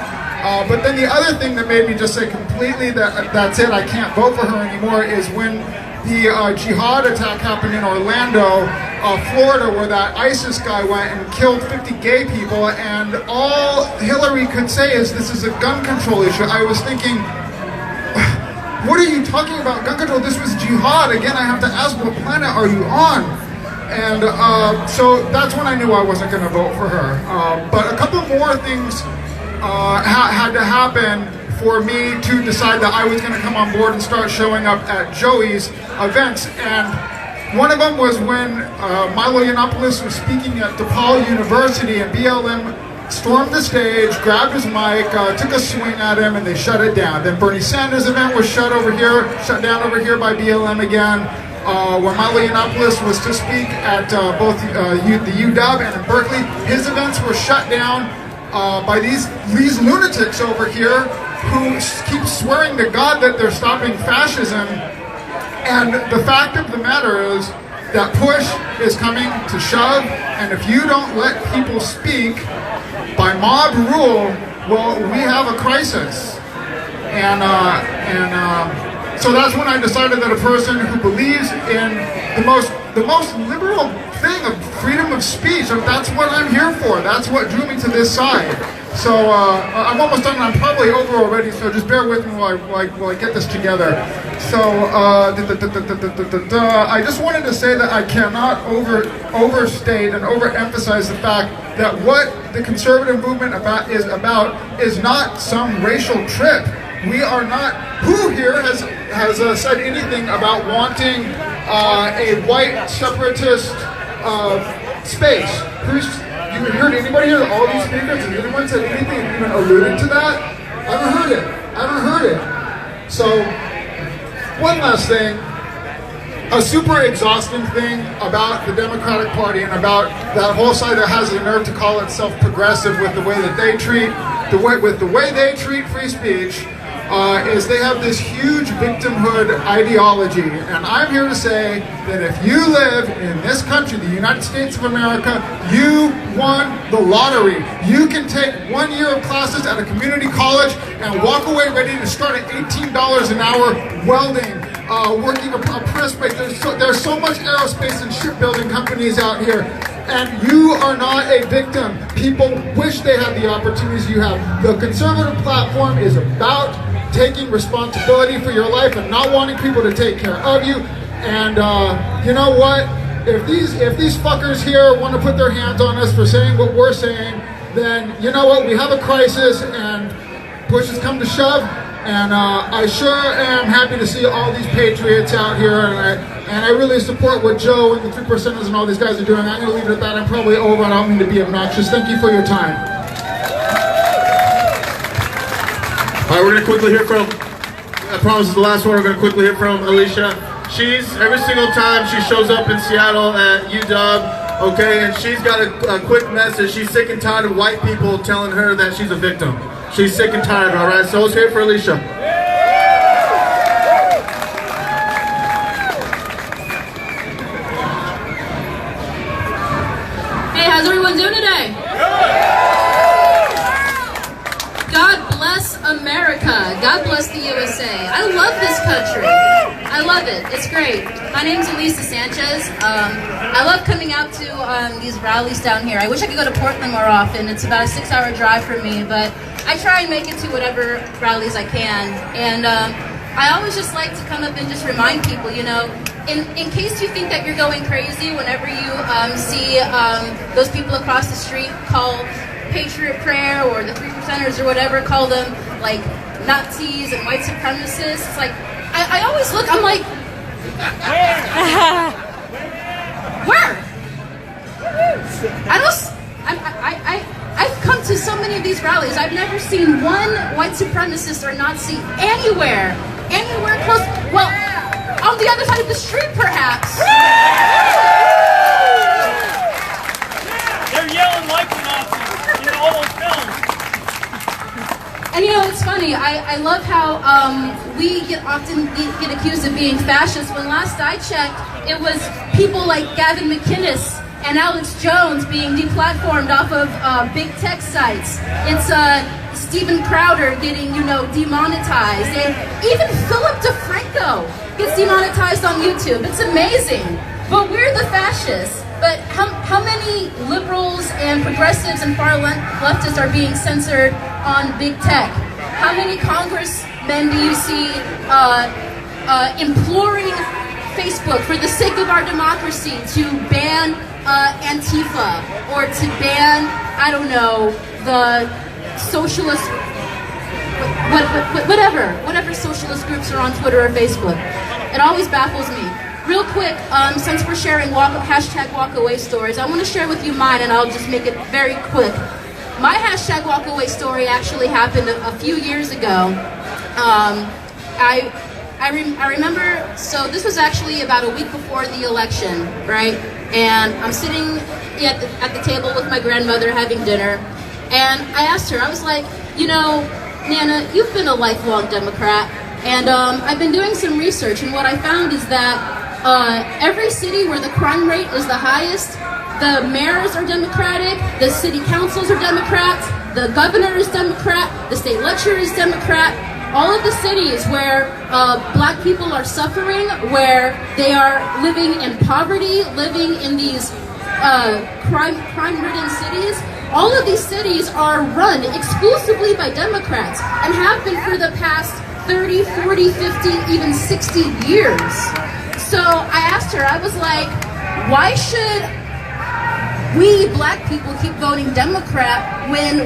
But then the other thing that made me just say completely that's it, I can't vote for her anymore, is when the jihad attack happened in Orlando, Florida, where that ISIS guy went and killed 50 gay people, and all Hillary could say is this is a gun control issue. I was thinking, what are you talking about? Gun control? This was jihad. Again, I have to ask, what planet are you on? And so that's when I knew I wasn't going to vote for her. But a couple more things had to happen for me to decide that I was going to come on board and start showing up at Joey's events. And one of them was when Milo Yiannopoulos was speaking at DePaul University, and BLM stormed the stage, grabbed his mic, took a swing at him, and they shut it down. Then Bernie Sanders' event was shut down over here by BLM again. When Milo Yiannopoulos was to speak at both the UW and in Berkeley, his events were shut down by these lunatics over here who keep swearing to God that they're stopping fascism. And the fact of the matter is that push is coming to shove, and if you don't let people speak by mob rule, well, we have a crisis. And so that's when I decided that a person who believes in the most liberal thing of freedom of speech, that's what I'm here for. That's what drew me to this side. So I'm almost done, and I'm probably over already, so just bear with me while I get this together. So I just wanted to say that I cannot overstate and overemphasize the fact that what the conservative movement is not some racial trip. We are not. Who here has said anything about wanting a white separatist space? You heard anybody here? All these speakers? Has anyone said anything even alluding to that? I haven't heard it. So, one last thing. A super exhausting thing about the Democratic Party and about that whole side that has the nerve to call itself progressive with the way that they treat free speech. Is they have this huge victimhood ideology, and I'm here to say that if you live in this country, the United States of America, you won the lottery. You can take 1 year of classes at a community college and walk away ready to start at $18 an hour welding, working a press break. There's so much aerospace and shipbuilding companies out here. And you are not a victim. People wish they had the opportunities you have. The conservative platform is about taking responsibility for your life and not wanting people to take care of you. And you know what? If these fuckers here want to put their hands on us for saying what we're saying, then you know what? We have a crisis, and push has come to shove. And I sure am happy to see all these patriots out here, and I really support what Joe and the 3%ers and all these guys are doing. I'm going to leave it at that. I'm probably over, and I don't mean to be obnoxious. Thank you for your time. All right, we're going to quickly hear from, I promise it's the last one, we're going to quickly hear from Alicia. Every single time she shows up in Seattle at UW, okay, and she's got a quick message. She's sick and tired of white people telling her that she's a victim. She's sick and tired, all right? So let's hear it for Alicia. bless the USA. I love this country. I love it. It's great. My name's Elisa Sanchez. I love coming out to these rallies down here. I wish I could go to Portland more often. It's about a 6-hour drive for me, but I try and make it to whatever rallies I can. And I always just like to come up and just remind people, you know, in case you think that you're going crazy whenever you see those people across the street call Patriot Prayer or the 3%ers or whatever, call them like Nazis and white supremacists. It's like, I always look, I'm like, where? I've come to so many of these rallies. I've never seen one white supremacist or Nazi anywhere close. Well, on the other side of the street, perhaps. They're yelling like the Nazis in all those films. And you know, it's funny. I love how we often get accused of being fascist. When last I checked, it was people like Gavin McInnes and Alex Jones being deplatformed off of big tech sites. It's Stephen Crowder getting, you know, demonetized, and even Philip DeFranco gets demonetized on YouTube. It's amazing. But we're the fascists. But how many liberals and progressives and far leftists are being censored on big tech? How many congressmen do you see imploring Facebook for the sake of our democracy to ban Antifa or to ban, I don't know, the socialist, whatever socialist groups are on Twitter or Facebook? It always baffles me. Real quick, since we're sharing hashtag walkaway stories, I want to share with you mine, and I'll just make it very quick. My hashtag walkaway story actually happened a few years ago. I remember, so this was actually about a week before the election, right? And I'm sitting at the table with my grandmother having dinner, and I asked her, I was like, you know, Nana, you've been a lifelong Democrat, and I've been doing some research, and what I found is that every city where the crime rate is the highest, the mayors are Democratic, the city councils are Democrats, the governor is Democrat, the state lecturer is Democrat. All of the cities where black people are suffering, where they are living in poverty, living in these crime-ridden cities, all of these cities are run exclusively by Democrats and have been for the past 30, 40, 50, even 60 years. So I asked her, I was like, why should we black people keep voting Democrat when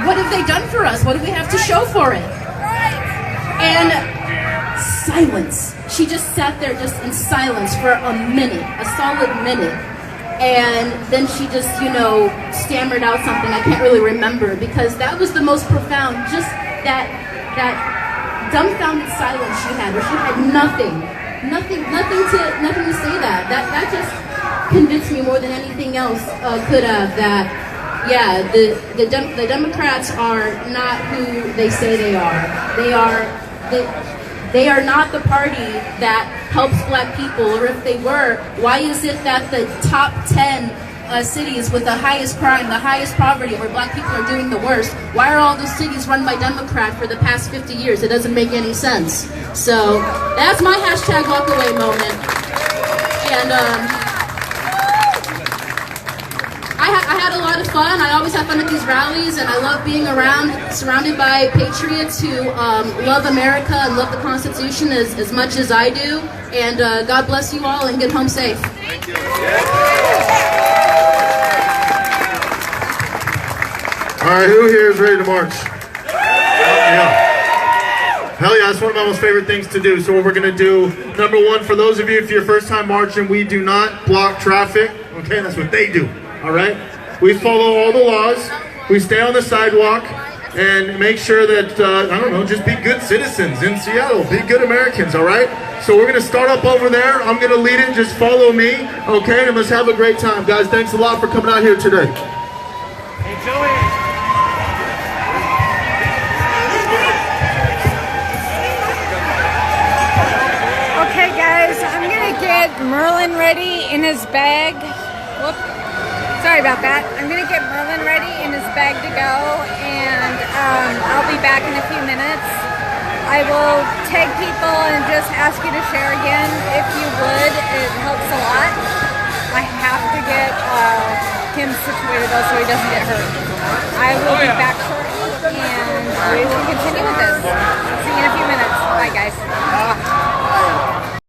what have they done for us? What do we have to show for it? And silence. She just sat there just in silence for a minute, a solid minute. And then she just, you know, stammered out something I can't really remember, because that was the most profound, just that dumbfounded silence she had, where she had nothing to say that just convinced me more than anything else could have, that yeah, the Democrats are not who they say they are. They are not the party that helps black people, or if they were, why is it that the top 10 cities with the highest crime, the highest poverty, where black people are doing the worst, why are all those cities run by Democrats for the past 50 years? It doesn't make any sense. So that's my hashtag walkaway moment. And I had a lot of fun. I always have fun at these rallies, and I love being surrounded by patriots who love America and love the Constitution as much as I do. And God bless you all, and get home safe. Thank you. All right, who here is ready to march? Yeah. Hell yeah, that's one of my most favorite things to do. So what we're gonna do, number one, for those of you, if you're first time marching, we do not block traffic. Okay, that's what they do. All right, we follow all the laws. We stay on the sidewalk and make sure that I don't know, just be good citizens in Seattle. Be good Americans. All right. So we're gonna start up over there. I'm gonna lead it. Just follow me. Okay, and let's have a great time, guys. Thanks a lot for coming out here today. Hey, Joey. Okay, guys, I'm gonna get Merlin ready in his bag. Whoop. Sorry about that. I'm gonna get Merlin ready in his bag to go, and I'll be back in a few minutes. I will tag people and just ask you to share again if you would. It helps a lot. I have to get him situated though so he doesn't get hurt. I will be back shortly and we will continue with this. See you in a few minutes. Bye guys.